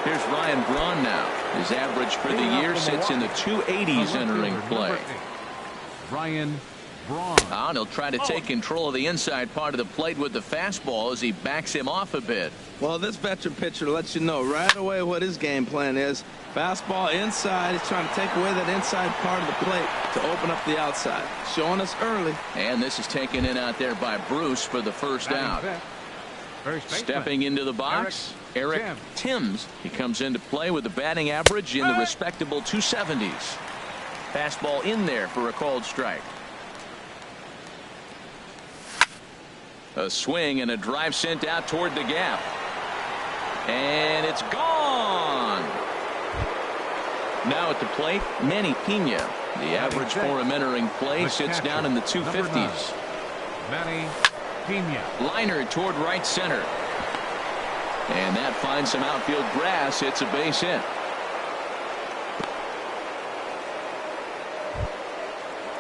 Here's Ryan Braun now. His average for the year sits in the 280s entering play. Ryan Braun. And he'll try to take control of the inside part of the plate with the fastball as he backs him off a bit. Well, this veteran pitcher lets you know right away what his game plan is. Fastball inside. He's trying to take away that inside part of the plate to open up the outside. Showing us early. And this is taken in out there by Bruce for the first out. Stepping into the box, Eric Timms. He comes into play with a batting average in the respectable 270s. Fastball in there for a called strike. A swing and a drive sent out toward the gap. And it's gone. Now at the plate, Manny Pena. The average for him entering play sits down in the 250s. Manny Pena. Liner toward right center. And that finds some outfield grass. It's a base hit.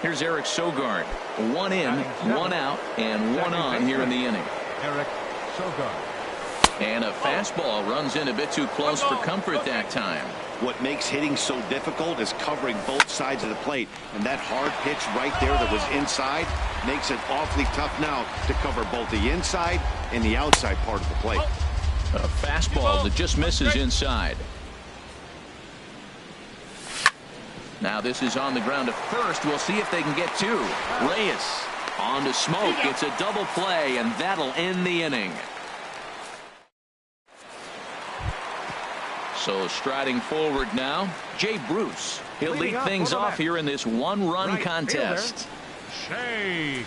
Here's Eric Sogard. One in, one out, and one on here in the inning. Eric Sogard. And a fastball runs in a bit too close for comfort that time. What makes hitting so difficult is covering both sides of the plate. And that hard pitch right there that was inside makes it awfully tough now to cover both the inside and the outside part of the plate. A fastball that just misses inside. Now this is on the ground to first. We'll see if they can get two. Reyes on to Smoke. It's a double play, and that'll end the inning. So striding forward now, Jay Bruce. He'll lead things off here in this one-run contest. Shea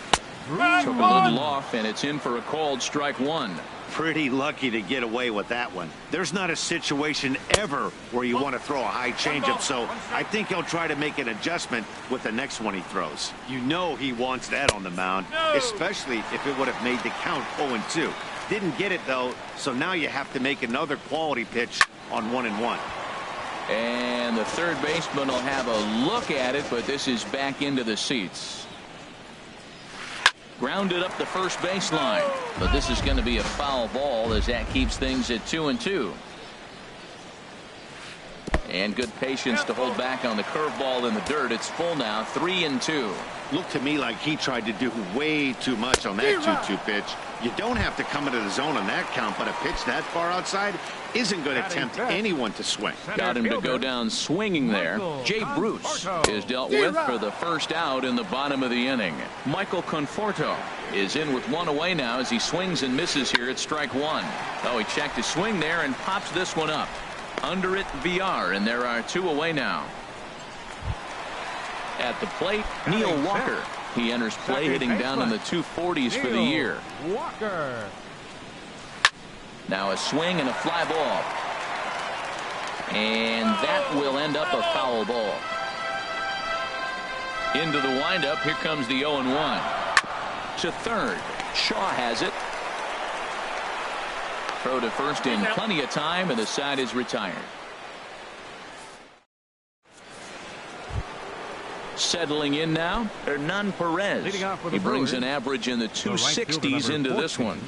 Took a little off, and it's in for a called strike one. Pretty lucky to get away with that one. There's not a situation ever where you want to throw a high changeup, so I think he'll try to make an adjustment with the next one he throws. You know he wants that on the mound, especially if it would have made the count 0-2. Didn't get it, though, so now you have to make another quality pitch on 1-1. And the third baseman will have a look at it, but this is back into the seats. Grounded up the first baseline, but this is going to be a foul ball as that keeps things at 2-2. And good patience to hold back on the curveball in the dirt. It's full now, 3-2. Looked to me like he tried to do way too much on that 2-2 pitch. You don't have to come into the zone on that count, but a pitch that far outside isn't going to tempt anyone to swing. Got him to go down swinging there. Jay Bruce is dealt with for the first out in the bottom of the inning. Michael Conforto is in with one away now as he swings and misses here at strike one. Oh, he checked his swing there and pops this one up. Under it, VR, and there are two away now. At the plate, Neil Walker. He enters play hitting down in the 240s for the year. Walker. Now a swing and a fly ball. And that will end up a foul ball. Into the windup. Here comes the 0-1. To third. Shaw has it. Throw to first in plenty of time, and the side is retired. Settling in now, Hernan Perez. He brings an average in the 260s into this one.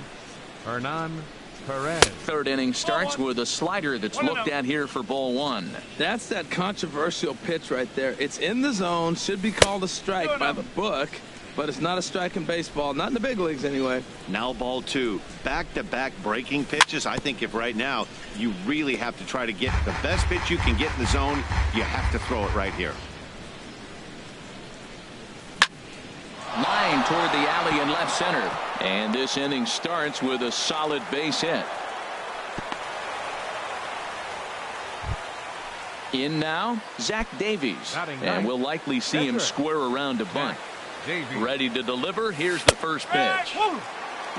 Hernan Perez. Third inning starts with a slider that's looked at here for ball one. That's that controversial pitch right there. It's in the zone, should be called a strike by the book, but it's not a strike in baseball, not in the big leagues anyway. Now ball two. Back-to-back breaking pitches. I think if right now you really have to try to get the best pitch you can get in the zone, you have to throw it right here. Line toward the alley in left center. And this inning starts with a solid base hit. In now, Zach Davies. And we'll likely see him square around to bunt. Ready to deliver. Here's the first pitch.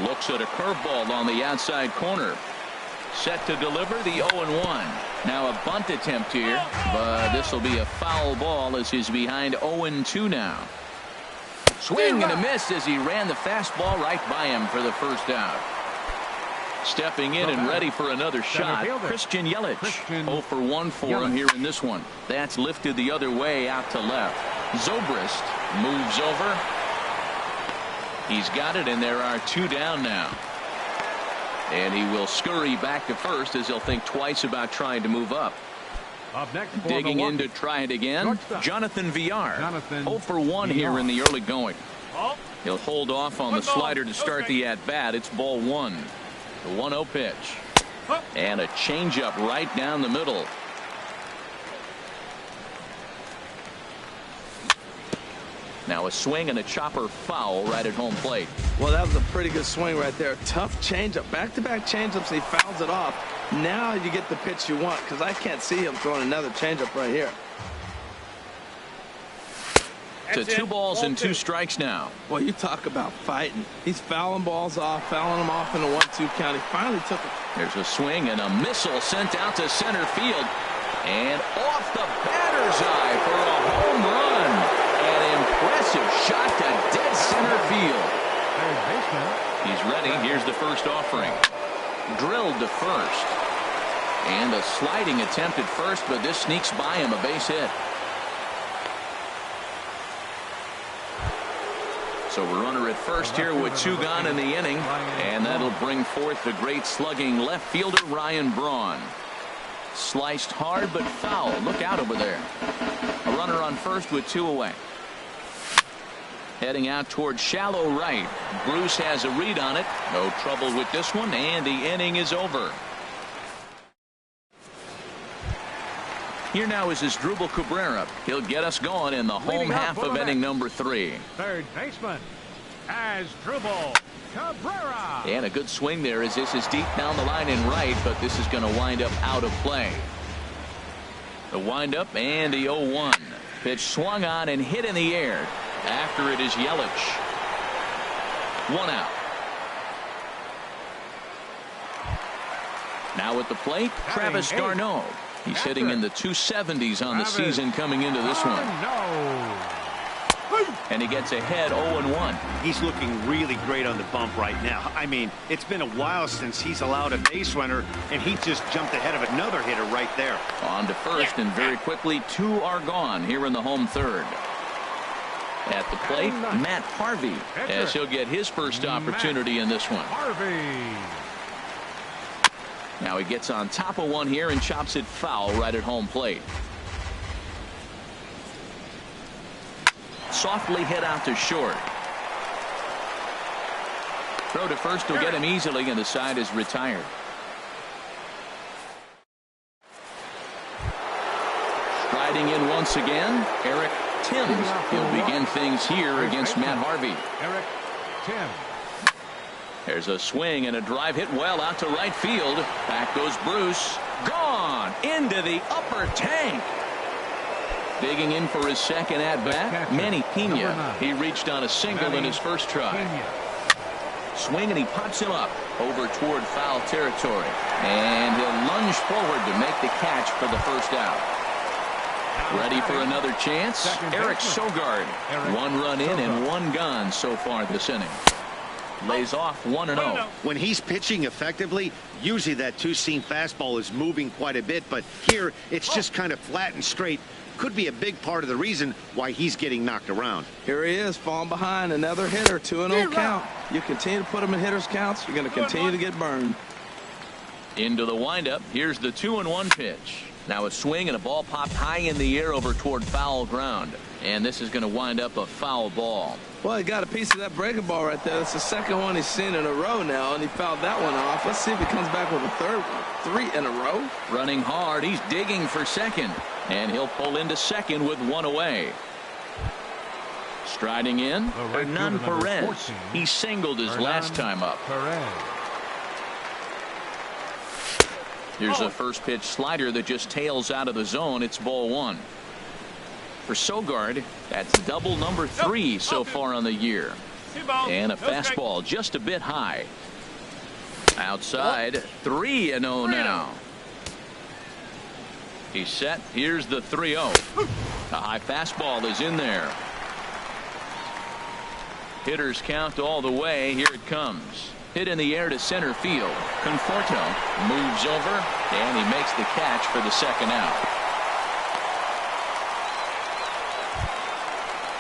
Looks at a curveball on the outside corner. Set to deliver the 0-1. Now a bunt attempt here, but this will be a foul ball as he's behind 0-2 now. Swing and a miss as he ran the fastball right by him for the first out. Stepping in and ready for another shot, Christian Yelich. 0 for 1 for him here in this one. That's lifted the other way out to left. Zobrist moves over. He's got it, and there are two down now. And he will scurry back to first as he'll think twice about trying to move up. Up next for Digging in to try it again, Jonathan Villar. 0 for 1 here in the early going. He'll hold off on the slider to start the at-bat. It's ball one. The 1-0 pitch. And a changeup right down the middle. Now a swing and a chopper foul right at home plate. Well, that was a pretty good swing right there. Tough changeup. Back-to-back changeups, and he fouls it off. Now you get the pitch you want, because I can't see him throwing another changeup right here. to 2 balls and 2 strikes now. Well, you talk about fighting. He's fouling balls off, fouling them off in the 1-2 count. He finally took it. There's a swing and a missile sent out to center field. And off the batter's eye for a home run. An impressive shot to dead center field. He's ready. Here's the first offering. Drilled to first. And a sliding attempt at first, but this sneaks by him, a base hit. So a runner at first here with 2 gone in the inning, and that'll bring forth the great slugging left fielder Ryan Braun. Sliced hard but foul. Look out over there. A runner on first with 2 away. Heading out toward shallow right. Bruce has a read on it. No trouble with this one, and the inning is over. Here now is Asdrubal Cabrera. He'll get us going in the home half of inning number 3. Third baseman, Asdrubal Cabrera. And a good swing there as this is deep down the line in right, but this is going to wind up out of play. The windup and the 0-1. Pitch swung on and hit in the air. After it is Yelich. 1 out. Now at the plate, Travis d'Arnaud. He's hitting in the 270s on the season coming into this one. And he gets ahead 0-1. He's looking really great on the bump right now. I mean, it's been a while since he's allowed a base runner, and he just jumped ahead of another hitter right there. On to first, and very quickly 2 are gone here in the home third. At the plate, Matt Harvey, as he'll get his first opportunity in this one. Now he gets on top of one here and chops it foul right at home plate. Softly hit out to short. Throw to first will get him easily, and the side is retired. Striding in once again, Eric Timms. He'll begin things here against Matt Harvey. Eric Timms. There's a swing and a drive hit well out to right field. Back goes Bruce. Gone into the upper tank. Digging in for his second at bat, Manny Pena. He reached on a single in his first try. Swing and he pops him up over toward foul territory. And he'll lunge forward to make the catch for the first out. Ready for another chance? Eric Sogard. 1 run in and 1 gone so far this inning. Lays off 1-0. When he's pitching effectively, usually that 2-seam fastball is moving quite a bit, but here it's just kind of flat and straight. Could be a big part of the reason why he's getting knocked around. Here he is, falling behind, another hitter, 2-0 count. You continue to put him in hitters counts, you're going to continue to get burned. Into the windup. Here's the 2-1 pitch. Now a swing and a ball popped high in the air over toward foul ground. And this is going to wind up a foul ball. Well, he got a piece of that breaking ball right there. It's the second one he's seen in a row now, and he fouled that one off. Let's see if he comes back with a third one. 3 in a row. Running hard. He's digging for second. And he'll pull into second with 1 away. Striding in, Hernan Perez. He singled his last time up. Here's a first pitch slider that just tails out of the zone. It's ball 1. For Sogard, that's double number 3 so far on the year. And a fastball just a bit high. Outside, 3-0 now. He's set. Here's the 3-0. A high fastball is in there. Hitters count all the way. Here it comes. Hit in the air to center field. Conforto moves over, and he makes the catch for the second out.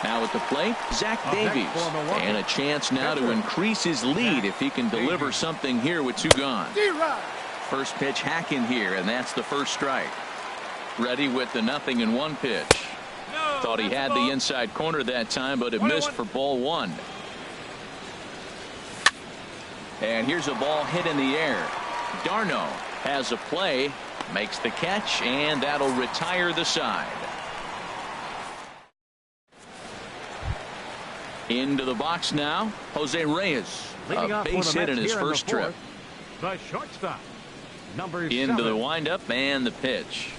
Now at the plate, Zach Davies. And a chance now to increase his lead if he can deliver something here with 2 gone. First pitch hacking here, and that's the first strike. Ready with the 0-1 pitch. Thought he had the inside corner that time, but it missed for ball 1. And here's a ball hit in the air. d'Arnaud has a play, makes the catch, and that'll retire the side. Into the box now, Jose Reyes. A base hit in his first trip. The shortstop, number 7. Into the windup and the pitch.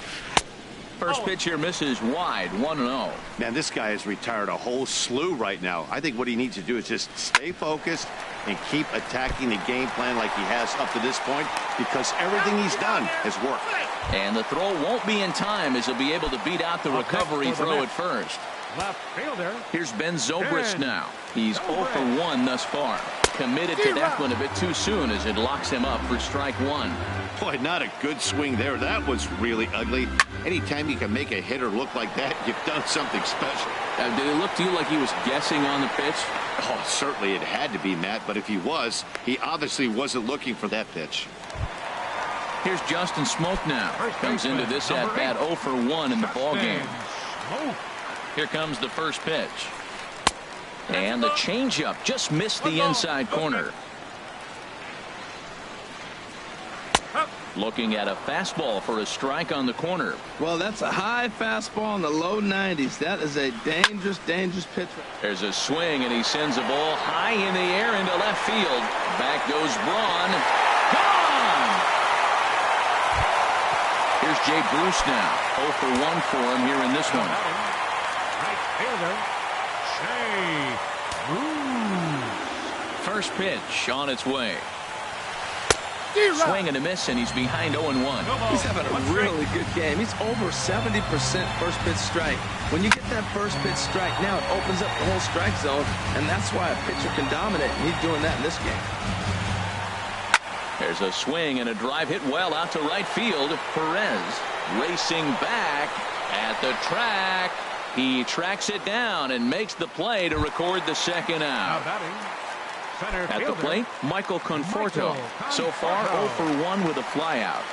First pitch here misses wide, 1-0. Man, this guy has retired a whole slew right now. I think what he needs to do is just stay focused and keep attacking the game plan like he has up to this point, because everything he's done has worked. And the throw won't be in time as he'll be able to beat out the recovery throw at first. Left fielder. Here's Ben Zobrist now. He's 0 for 1 thus far. Committed to that one a bit too soon as it locks him up for strike one. Boy, not a good swing there. That was really ugly. Anytime you can make a hitter look like that, you've done something special. Did it look to you like he was guessing on the pitch? Oh, certainly it had to be, Matt, but if he was, he obviously wasn't looking for that pitch. Here's Justin Smoke now. Comes into this at bat 0 for 1 in the ball game. Here comes the first pitch. And the changeup just missed the inside corner. Looking at a fastball for a strike on the corner. Well, that's a high fastball in the low 90s. That is a dangerous, dangerous pitch. There's a swing, and he sends a ball high in the air into left field. Back goes Braun. Gone! Here's Jay Bruce now. 0 for 1 for him here in this one. Right fielder, Jay Bruce. First pitch on its way. Swing and a miss, and he's behind 0-1. He's having a really good game. He's over 70% first pitch strike. When you get that first pitch strike, now it opens up the whole strike zone, and that's why a pitcher can dominate, and he's doing that in this game. There's a swing and a drive hit well out to right field. Perez racing back at the track. He tracks it down and makes the play to record the second out. At the plate, Michael Conforto. So far, 0 for 1 with a flyout.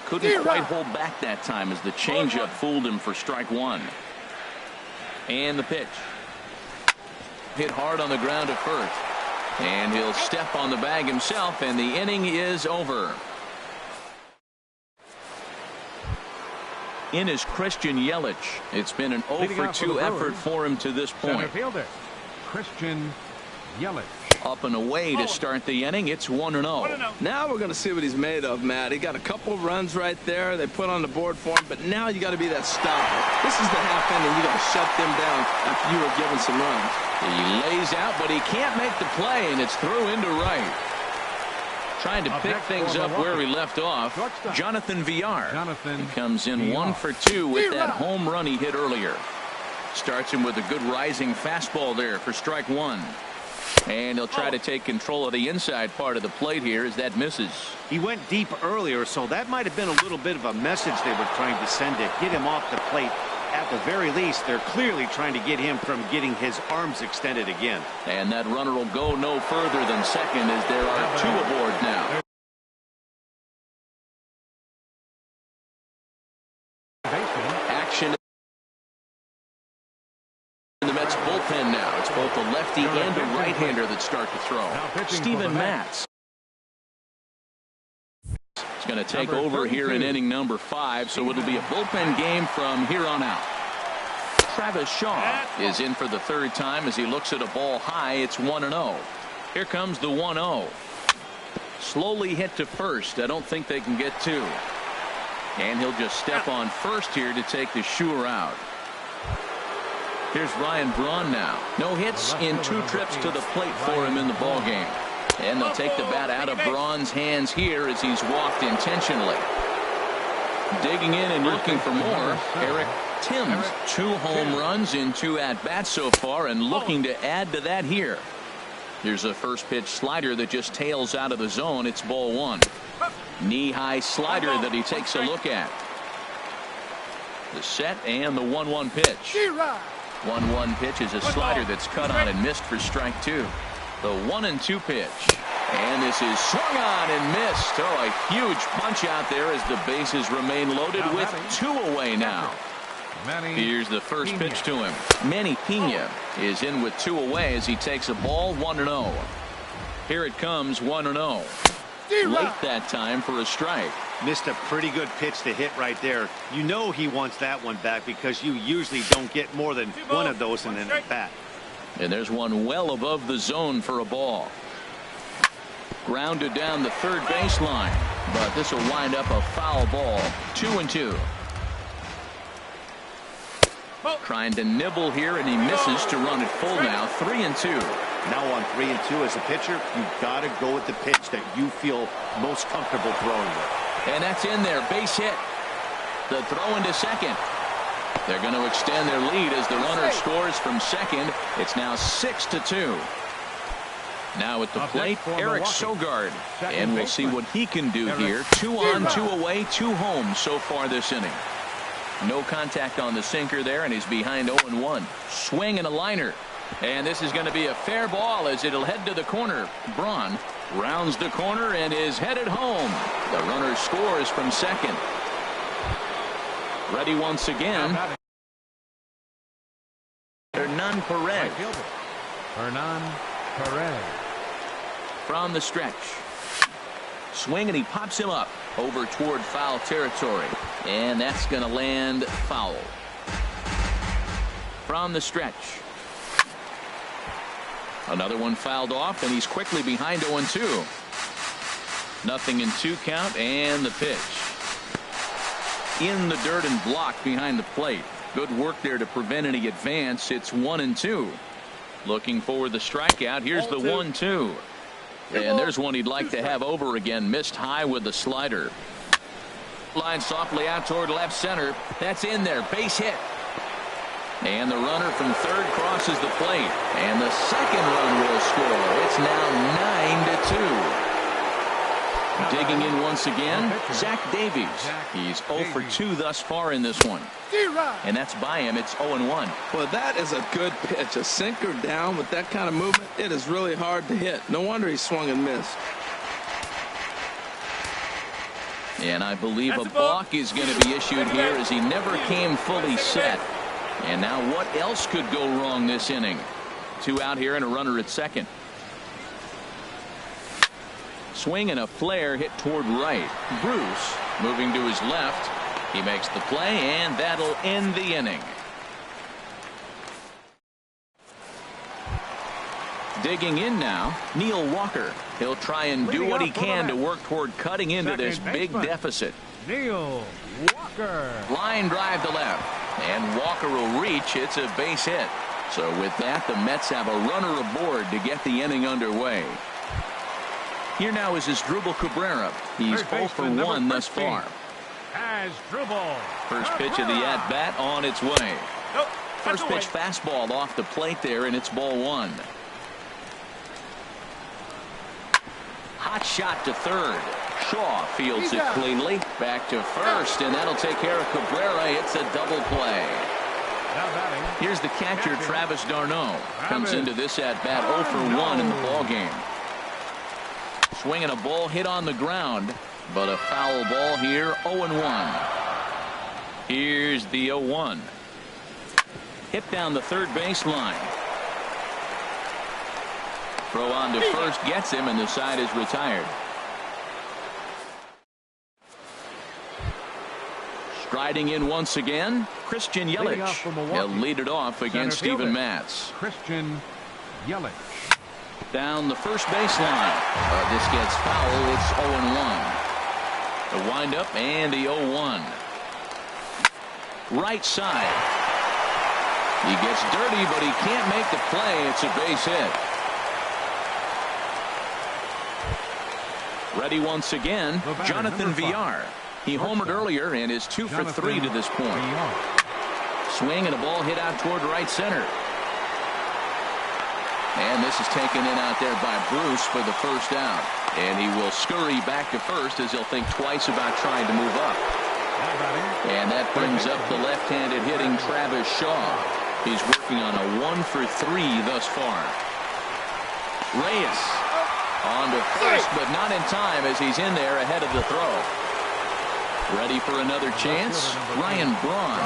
Couldn't quite hold back that time as the changeup fooled him for strike one. And the pitch. Hit hard on the ground at first. And he'll step on the bag himself, and the inning is over. In is Christian Yelich. It's been an 0 for 2 effort for him to this point. Christian Yelich. Up and away to start the inning. It's 1-0. Now we're going to see what he's made of, Matt. He got a couple runs right there. They put on the board for him, but now you got to be that stopper. This is the half inning. You got to shut them down after you were given some runs. He lays out, but he can't make the play, and it's through into right. Trying to pick things up where he left off. Jonathan Villar. He comes in 1 for 2 with that home run he hit earlier. Starts him with a good rising fastball there for strike one. And he'll try to take control of the inside part of the plate here as that misses. He went deep earlier, so that might have been a little bit of a message they were trying to send to get him off the plate. At the very least, they're clearly trying to get him from getting his arms extended again. And that runner will go no further than second as there are 2 aboard now. Action in the Mets bullpen now. It's both a lefty and a right-hander that start to throw. Steven Matz is going to take over here in inning number 5, so it'll be a bullpen game from here on out. Travis Shaw is in for the 3rd time as he looks at a ball high. It's 1-0. Here comes the 1-0. Slowly hit to first. I don't think they can get 2. And he'll just step on first here to take the sure out. Here's Ryan Braun now. No hits in 2 trips to the plate for him in the ball game. And they'll take the bat out of Braun's hands here as he's walked intentionally. Digging in and looking for more, Eric Timms. 2 home runs in 2 at-bats so far, and looking to add to that here. Here's a first pitch slider that just tails out of the zone. It's ball 1. Knee-high slider that he takes a look at. The set and the 1-1 pitch. 1-1 pitch is a slider that's cut on and missed for strike 2. The 1-2 pitch. And this is swung on and missed. Oh, a huge punch out there as the bases remain loaded with 2 away now. Here's the first pitch to him. Manny Pena is in with 2 away as he takes a ball 1-0. Here it comes 1-0. Late that time for a strike. Missed a pretty good pitch to hit right there. You know he wants that one back because you usually don't get more than 1 of those in an at-bat. And there's one well above the zone for a ball. Grounded down the third baseline. but this will wind up a foul ball. 2-2. Trying to nibble here, and he misses to run it full now. 3-2. Now on 3-2 as a pitcher, you've got to go with the pitch that you feel most comfortable throwing with. And that's in there. Base hit. The throw into second. They're going to extend their lead as the runner scores from second. It's now 6-2. Now at the plate, Eric Sogard. And we'll see what he can do here. 2 on, 2 away, 2 home so far this inning. No contact on the sinker there, and he's behind 0-1. Swing and a liner. And this is going to be a fair ball as it'll head to the corner. Braun rounds the corner and is headed home. The runner scores from second. Ready once again. Hernan Perez. Hernan Perez. From the stretch. Swing, and he pops him up over toward foul territory. And that's going to land foul. From the stretch. Another one fouled off, and he's quickly behind 0-2. 0-2 count, and the pitch. In the dirt and blocked behind the plate. Good work there to prevent any advance. It's 1-2. Looking for the strikeout. Here's the 1-2. And there's one he'd like to have over again. Missed high with the slider. Line softly out toward left center. That's in there. Base hit. And the runner from third crosses the plate. And the second run will score. It's now 9-2. Digging in once again, Zach Davies. He's 0 for 2 thus far in this one. And that's by him. It's 0-1. Well, that is a good pitch. A sinker down with that kind of movement. It is really hard to hit. No wonder he swung and missed. And I believe a balk is going to be issued here as he never came fully set. And now what else could go wrong this inning? 2 out here and a runner at second. Swing and a flare hit toward right. Bruce moving to his left. He makes the play, and that'll end the inning. Digging in now, Neil Walker. He'll try and do what he can to work toward cutting into this big deficit. Neil Walker. Line drive to left, and Walker will reach. It's a base hit. So with that, the Mets have a runner aboard to get the inning underway. Here now is Asdrubal Cabrera. He's 0 for 1 thus far. Asdrubal. First pitch of the at-bat on its way. First pitch fastball off the plate there, and it's ball 1. Hot shot to third. Shaw fields it cleanly. Back to first, and that'll take care of Cabrera. It's a double play. Here's the catcher, Travis d'Arnaud. Comes into this at-bat 0 for 1 in the ballgame. Swinging a ball hit on the ground, but a foul ball here. 0-1. Here's the 0-1. Hit down the third baseline. Throw on to first gets him, and the side is retired. Striding in once again, Christian Yelich. He'll lead it off against Steven Matz. Christian Yelich. Down the first baseline. This gets foul. It's 0-1. The windup and the 0-1. Right side. He gets dirty, but he can't make the play. It's a base hit. Ready once again, Jonathan Villar. He homered earlier and is 2 for 3 to this point. Swing and a ball hit out toward right center. And this is taken in out there by Bruce for the first out. And he will scurry back to first as he'll think twice about trying to move up. And that brings up the left-handed hitting Travis Shaw. He's working on a 1 for 3 thus far. Reyes on to first, but not in time as he's in there ahead of the throw. Ready for another chance? Ryan Braun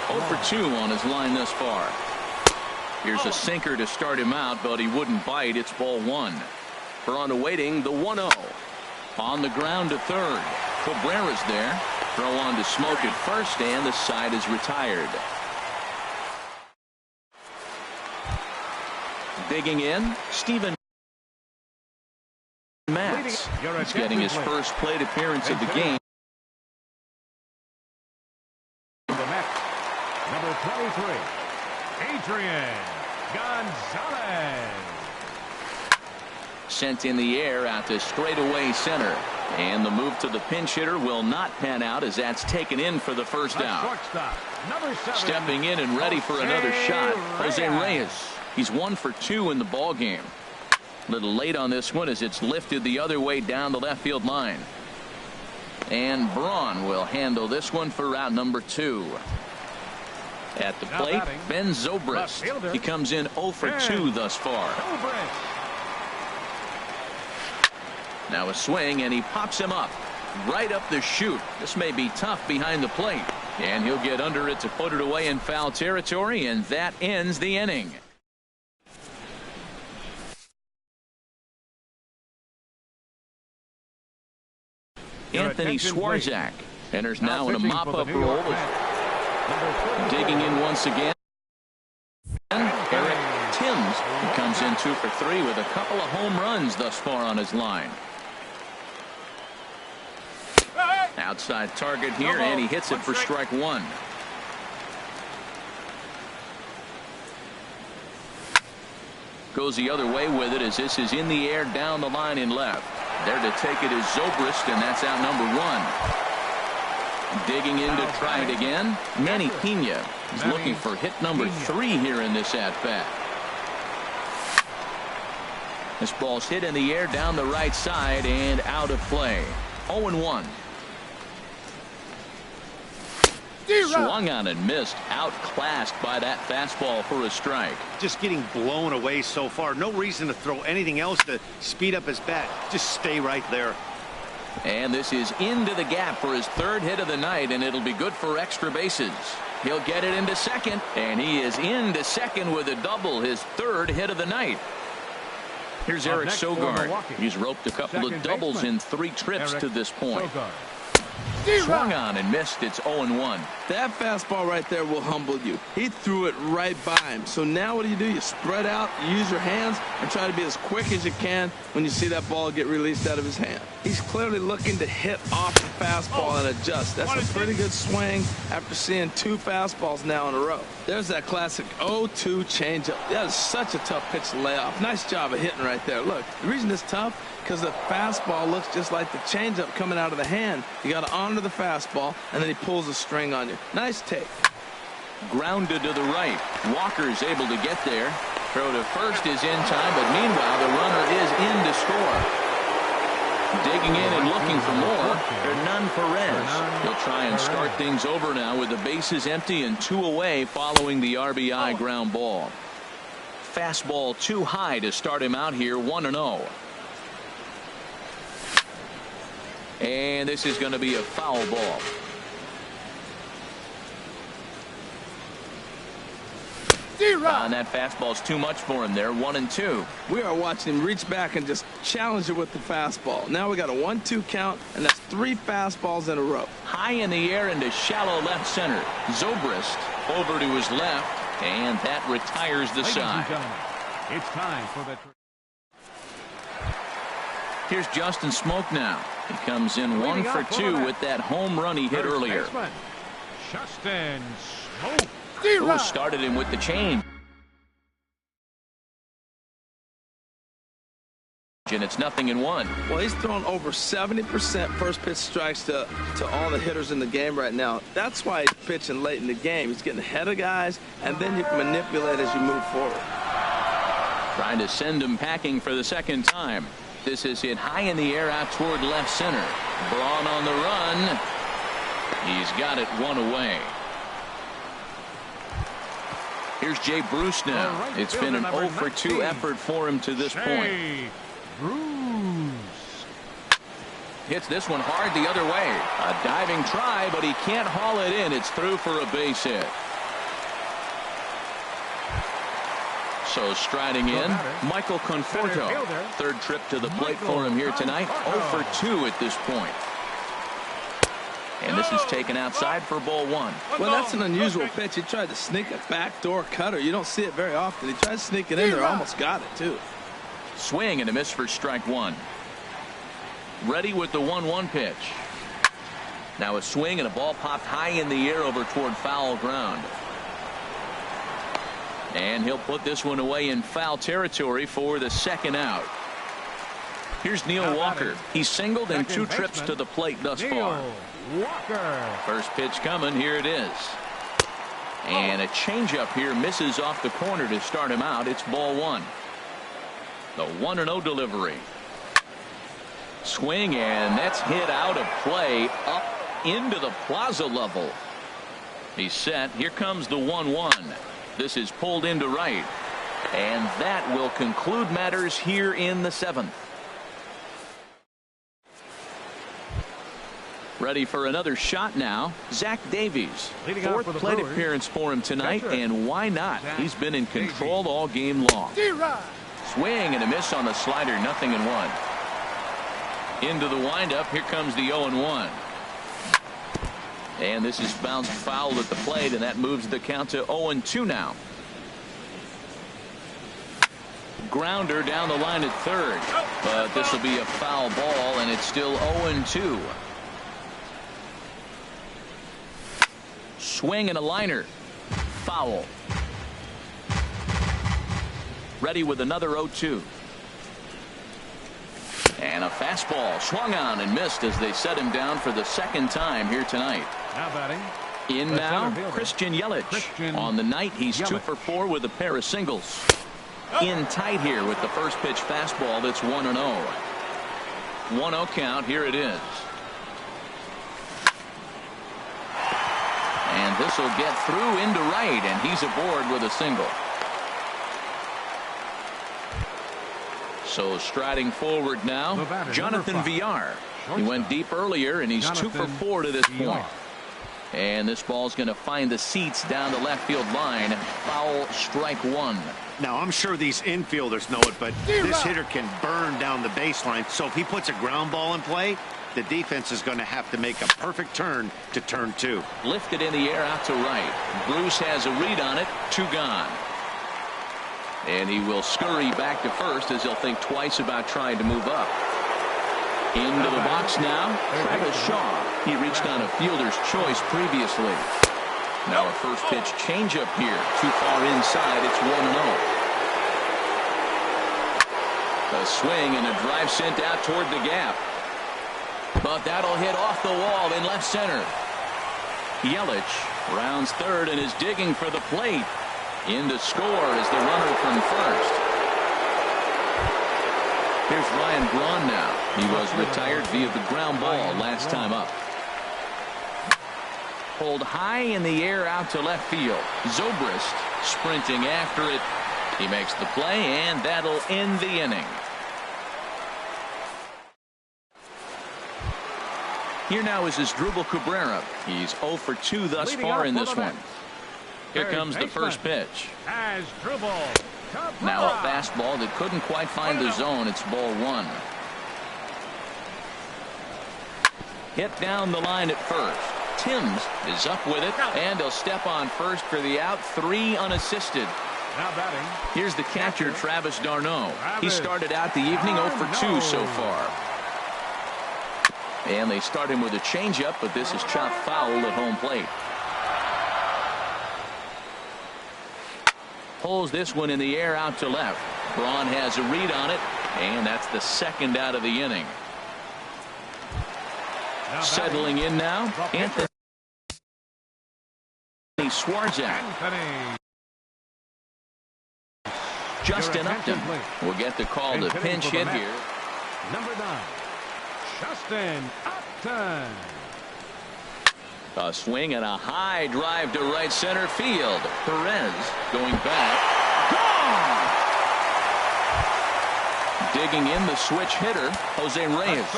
0 for 2 on his line thus far. Here's a sinker to start him out, but he wouldn't bite. It's ball 1. Braun awaiting the 1-0. On the ground to third. Cabrera's there. Throw on to Smoke at first, and the side is retired. Digging in, Steven Matz. He's getting his first plate appearance of the game. The Mets, number 23, Adrian Gonzalez. Sent in the air out to straightaway center. And the move to the pinch hitter will not pan out as that's taken in for the first out. Stepping in and ready for another shot, Jose Reyes. He's 1 for 2 in the ball game. A little late on this one as it's lifted the other way down the left field line. And Braun will handle this one for out number 2. At the plate, Ben Zobrist. He comes in 0 for 2 thus far. Now a swing, and he pops him up right up the chute. This may be tough behind the plate, and he'll get under it to put it away in foul territory, and that ends the inning. Anthony Swarzak enters now in a mop-up role. Digging in once again. Eric Timms, he comes in 2 for 3 with a couple of home runs thus far on his line. Outside target here, and he hits it for strike 1. Goes the other way with it as this is in the air down the line in left. There to take it is Zobrist, and that's out number 1. Digging in to try it again, Manny Pena. He's looking for hit number 3 here in this at-bat. This ball's hit in the air down the right side and out of play. 0-1. Swung on and missed. Outclassed by that fastball for a strike. Just getting blown away so far. No reason to throw anything else to speed up his bat. Just stay right there. And this is into the gap for his 3rd hit of the night, and it'll be good for extra bases. He'll get it into second, and he is into second with a double, his 3rd hit of the night. Here's Eric Sogard. He's roped a couple of doubles in 3 trips to this point. Swung on and missed. It's 0-1. That fastball right there will humble you. He threw it right by him. So now what do? You spread out, you use your hands, and try to be as quick as you can when you see that ball get released out of his hand. He's clearly looking to hit off the fastball and adjust. That's a pretty good swing after seeing 2 fastballs now in a row. There's that classic 0-2 changeup. That is such a tough pitch to lay off. Nice job of hitting right there. Look, the reason it's tough, because the fastball looks just like the changeup coming out of the hand. You got to honor the fastball, and then he pulls the string on you. Nice take. Grounded to the right. Walker's able to get there. Throw to first is in time, but meanwhile the runner is in to score. Digging in and looking for more, Hernan Perez. He'll try and start things over now with the bases empty and 2 away following the RBI ground ball. Fastball too high to start him out here, 1-0. And this is going to be a foul ball. And that fastball's too much for him there, 1-2. We are watching him reach back and just challenge it with the fastball. Now we got a 1-2 count, and that's 3 fastballs in a row. High in the air into shallow left center. Zobrist over to his left, and that retires the side. It's time for the... Here's Justin Smoke now. He comes in 1 for 2 with that home run he hit earlier. Justin Smoke. Who started him with the change. And it's 0-1. Well, he's thrown over 70% first pitch strikes to all the hitters in the game right now. That's why he's pitching late in the game. He's getting ahead of guys, and then you can manipulate as you move forward. Trying to send him packing for the 2nd time. This is hit high in the air out toward left center. Braun on the run. He's got it 1 away. Here's Jay Bruce now. It's been an 0 for 2 effort for him to this point. Bruce hits this one hard the other way. A diving try, but he can't haul it in. It's through for a base hit. So striding in, Michael Conforto. 3rd trip to the plate for him here tonight. 0 for 2 at this point. And this is taken outside for ball 1. Well, that's an unusual pitch. He tried to sneak a backdoor cutter. You don't see it very often. He tried to sneak it in there. Almost got it, too. Swing and a miss for strike 1. Ready with the 1-1 pitch. Now a swing and a ball popped high in the air over toward foul ground. And he'll put this one away in foul territory for the second out. Here's Neil Walker. He's singled in 2 trips to the plate thus far. Walker. First pitch coming. Here it is. And a changeup here misses off the corner to start him out. It's ball 1. The 1-0 delivery. Swing, and that's hit out of play up into the plaza level. He's set. Here comes the 1-1. This is pulled into right. And that will conclude matters here in the 7th. Ready for another shot now. Zach Davies. Fourth plate appearance for him tonight, and why not? He's been in control all game long. Swing and a miss on the slider, 0-1. Into the windup. Here comes the 0-1. And this is bounced foul at the plate, and that moves the count to 0-2 now. Grounder down the line at third, but this will be a foul ball, and it's still 0-2. Swing and a liner. Foul. Ready with another 0-2. And a fastball swung on and missed as they set him down for the second time here tonight. Now batting. In now, Christian Yelich. On the night, he's 2 for 4 with a pair of singles. In tight here with the first pitch fastball. That's 1-0. 1-0 count. Here it is. And this will get through into right, and he's aboard with a single. So striding forward now, Jonathan Villar. He went deep earlier, and he's 2 for 4 to this point. And this ball's going to find the seats down the left field line. Foul, strike 1. Now, I'm sure these infielders know it, but this hitter can burn down the baseline. So if he puts a ground ball in play, the defense is going to have to make a perfect turn to turn 2. Lifted in the air out to right. Bruce has a read on it. 2 gone. And he will scurry back to first as he'll think twice about trying to move up. Into the box now, Travis Shaw. He reached on a fielder's choice previously. Now a first pitch changeup here. Too far inside. It's 1-0. A swing and a drive sent out toward the gap. But that'll hit off the wall in left center. Yelich rounds third and is digging for the plate. In to score is the runner from first. Here's Ryan Braun now. He was retired via the ground ball last time up. Pulled high in the air out to left field. Zobrist sprinting after it. He makes the play, and that'll end the inning. Here now is Asdrubal Cabrera. He's 0 for 2 thus far in this one. Here comes the first pitch. Now a fastball that couldn't quite find the zone. It's ball 1. Hit down the line at first. Timms is up with it, and he'll step on first for the out. 3 unassisted. Now batting. Here's the catcher, Travis d'Arnaud. He started out the evening 0 for 2 so far. And they start him with a changeup, but this is chopped foul at home plate. Pulls this one in the air out to left. Braun has a read on it, and that's the second out of the inning. Settling in now, Anthony Swarzak. Justin Upton will get the call to pinch hit here. Number 9, Justin Upton. A swing and a high drive to right center field. Perez going back. Gone! Digging in the switch hitter, Jose Reyes.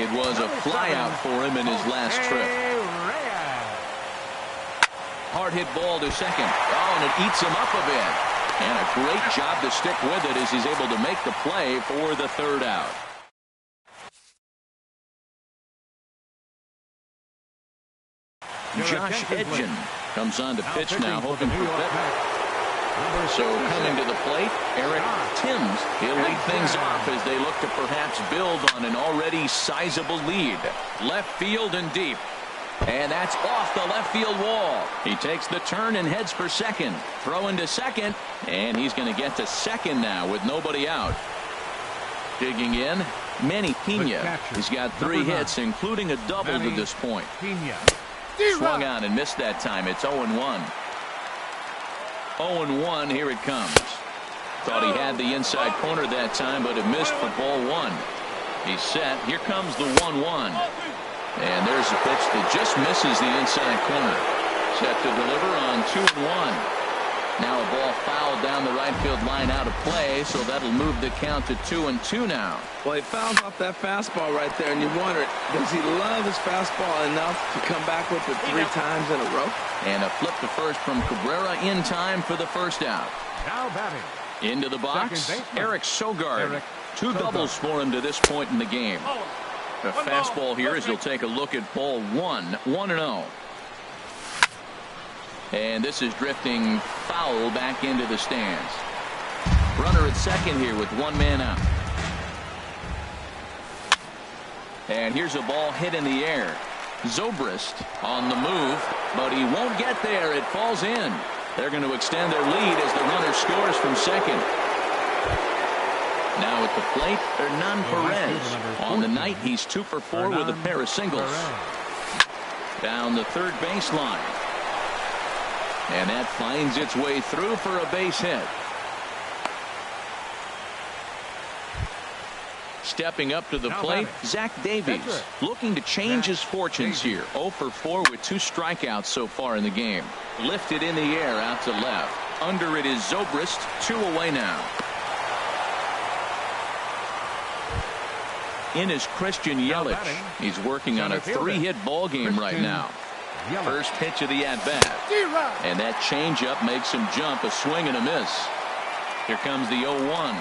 It was a fly out for him in his last trip. Hard hit ball to second. Oh, and it eats him up a bit. And a great job to stick with it as he's able to make the play for the third out. Josh Edgen comes on to pitch now, hoping for better. So coming to the plate, Eric Timms. He'll lead things off as they look to perhaps build on an already sizable lead. Left field and deep. And that's off the left field wall. He takes the turn and heads for second. Throw into second. And he's going to get to second now with nobody out. Digging in, Manny Pena. He's got 3 hits, including a double to this point. Swung on and missed that time. It's 0-1. 0-1, here it comes. Thought he had the inside corner that time, but it missed for ball 1. He's set. Here comes the 1-1. And there's a pitch that just misses the inside corner. Set to deliver on 2-1. Now a ball fouled down the right field line out of play, so that'll move the count to 2-2 now. Well, he fouls off that fastball right there, and you wonder, does he love his fastball enough to come back with it 3 times in a row? And a flip to first from Cabrera in time for the first out. Now batting. Into the box, Eric Sogard. 2 doubles for him to this point in the game. The fastball here as he'll take a look at ball 1, 1-0. And this is drifting foul back into the stands. Runner at second here with 1 man out. And here's a ball hit in the air. Zobrist on the move, but he won't get there. It falls in. They're going to extend their lead as the runner scores from second. Now at the plate, Hernan Perez. On the night, he's 2 for 4 with a pair of singles. Down the third baseline. And that finds its way through for a base hit. Stepping up to the plate, Zach Davies looking to change his fortunes here. 0 for 4 with 2 strikeouts so far in the game. Lifted in the air out to left. Under it is Zobrist. 2 away now. In is Christian Yelich. He's working on a 3-hit ball game right now. First pitch of the at-bat. And that changeup makes him jump. A swing and a miss. Here comes the 0-1.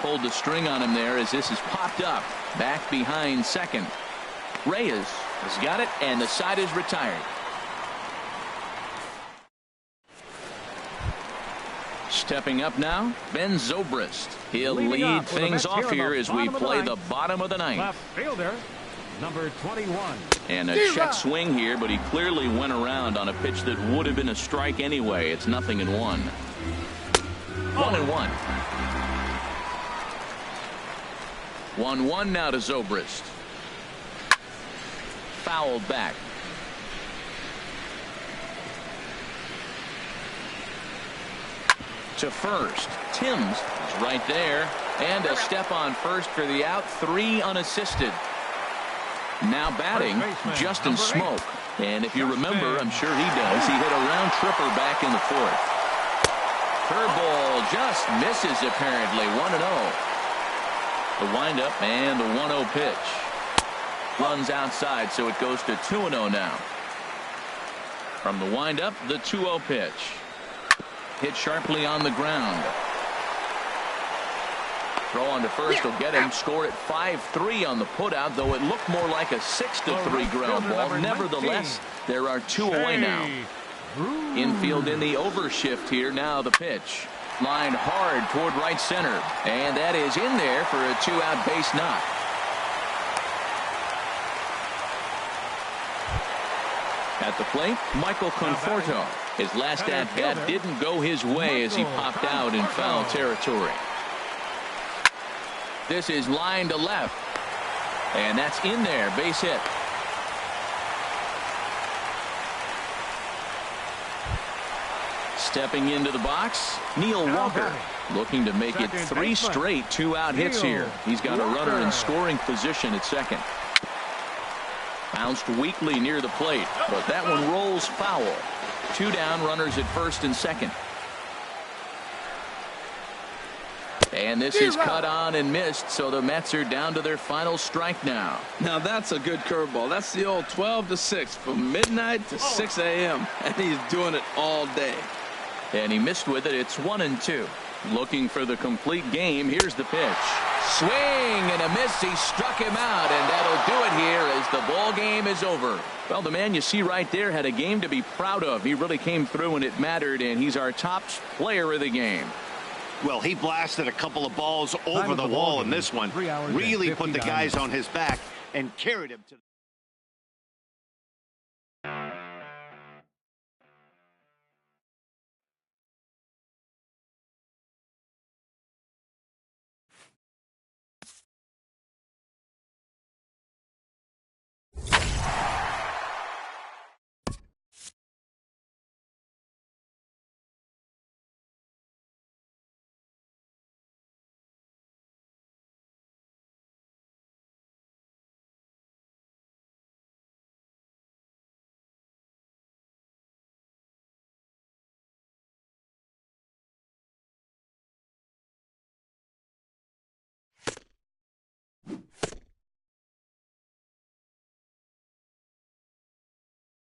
Pulled the string on him there as this is popped up. Back behind second. Reyes has got it, and the side is retired. Stepping up now, Ben Zobrist. He'll lead things off here as we play the bottom of the 9th. Left fielder, number 21. And a check swing here, but he clearly went around on a pitch that would have been a strike anyway. It's 0-1. 1-1. 1-1 now to Zobrist. Fouled back. To first. Timms is right there. And a step on first for the out. 3 unassisted. Now batting, Justin Smoak. And if you remember, I'm sure he does, he hit a round tripper back in the 4th. Curveball just misses apparently. 1-0. The windup and the 1-0 pitch. Runs outside, so it goes to 2-0 now. From the windup, the 2-0 pitch. Hit sharply on the ground. Throw on to first will get him. Scored at 5-3 on the putout, though it looked more like a 6-3 ground ball. Nevertheless, there are 2 away now. Infield in the overshift here. Now the pitch. Lined hard toward right center. And that is in there for a 2-out base knock. At the plate, Michael Conforto. His last at-bat didn't go his way as he popped out in foul territory. This is line to left. And that's in there. Base hit. Stepping into the box, Neil Walker. Looking to make it 3 straight 2-out hits here. He's got a runner in scoring position at second. Bounced weakly near the plate, but that one rolls foul. 2 down, runners at first and second. And this is cut on and missed, so the Mets are down to their final strike now. Now that's a good curveball. That's the old 12 to 6 from midnight to 6 a.m. and he's doing it all day. And he missed with it. It's 1-2. Looking for the complete game. Here's the pitch. Swing and a miss. He struck him out, and that'll do it here as the ball game is over. Well, the man you see right there had a game to be proud of. He really came through when it mattered, and he's our top player of the game. Well, he blasted a couple of balls over the wall in this one. Really put the guys on his back and carried him to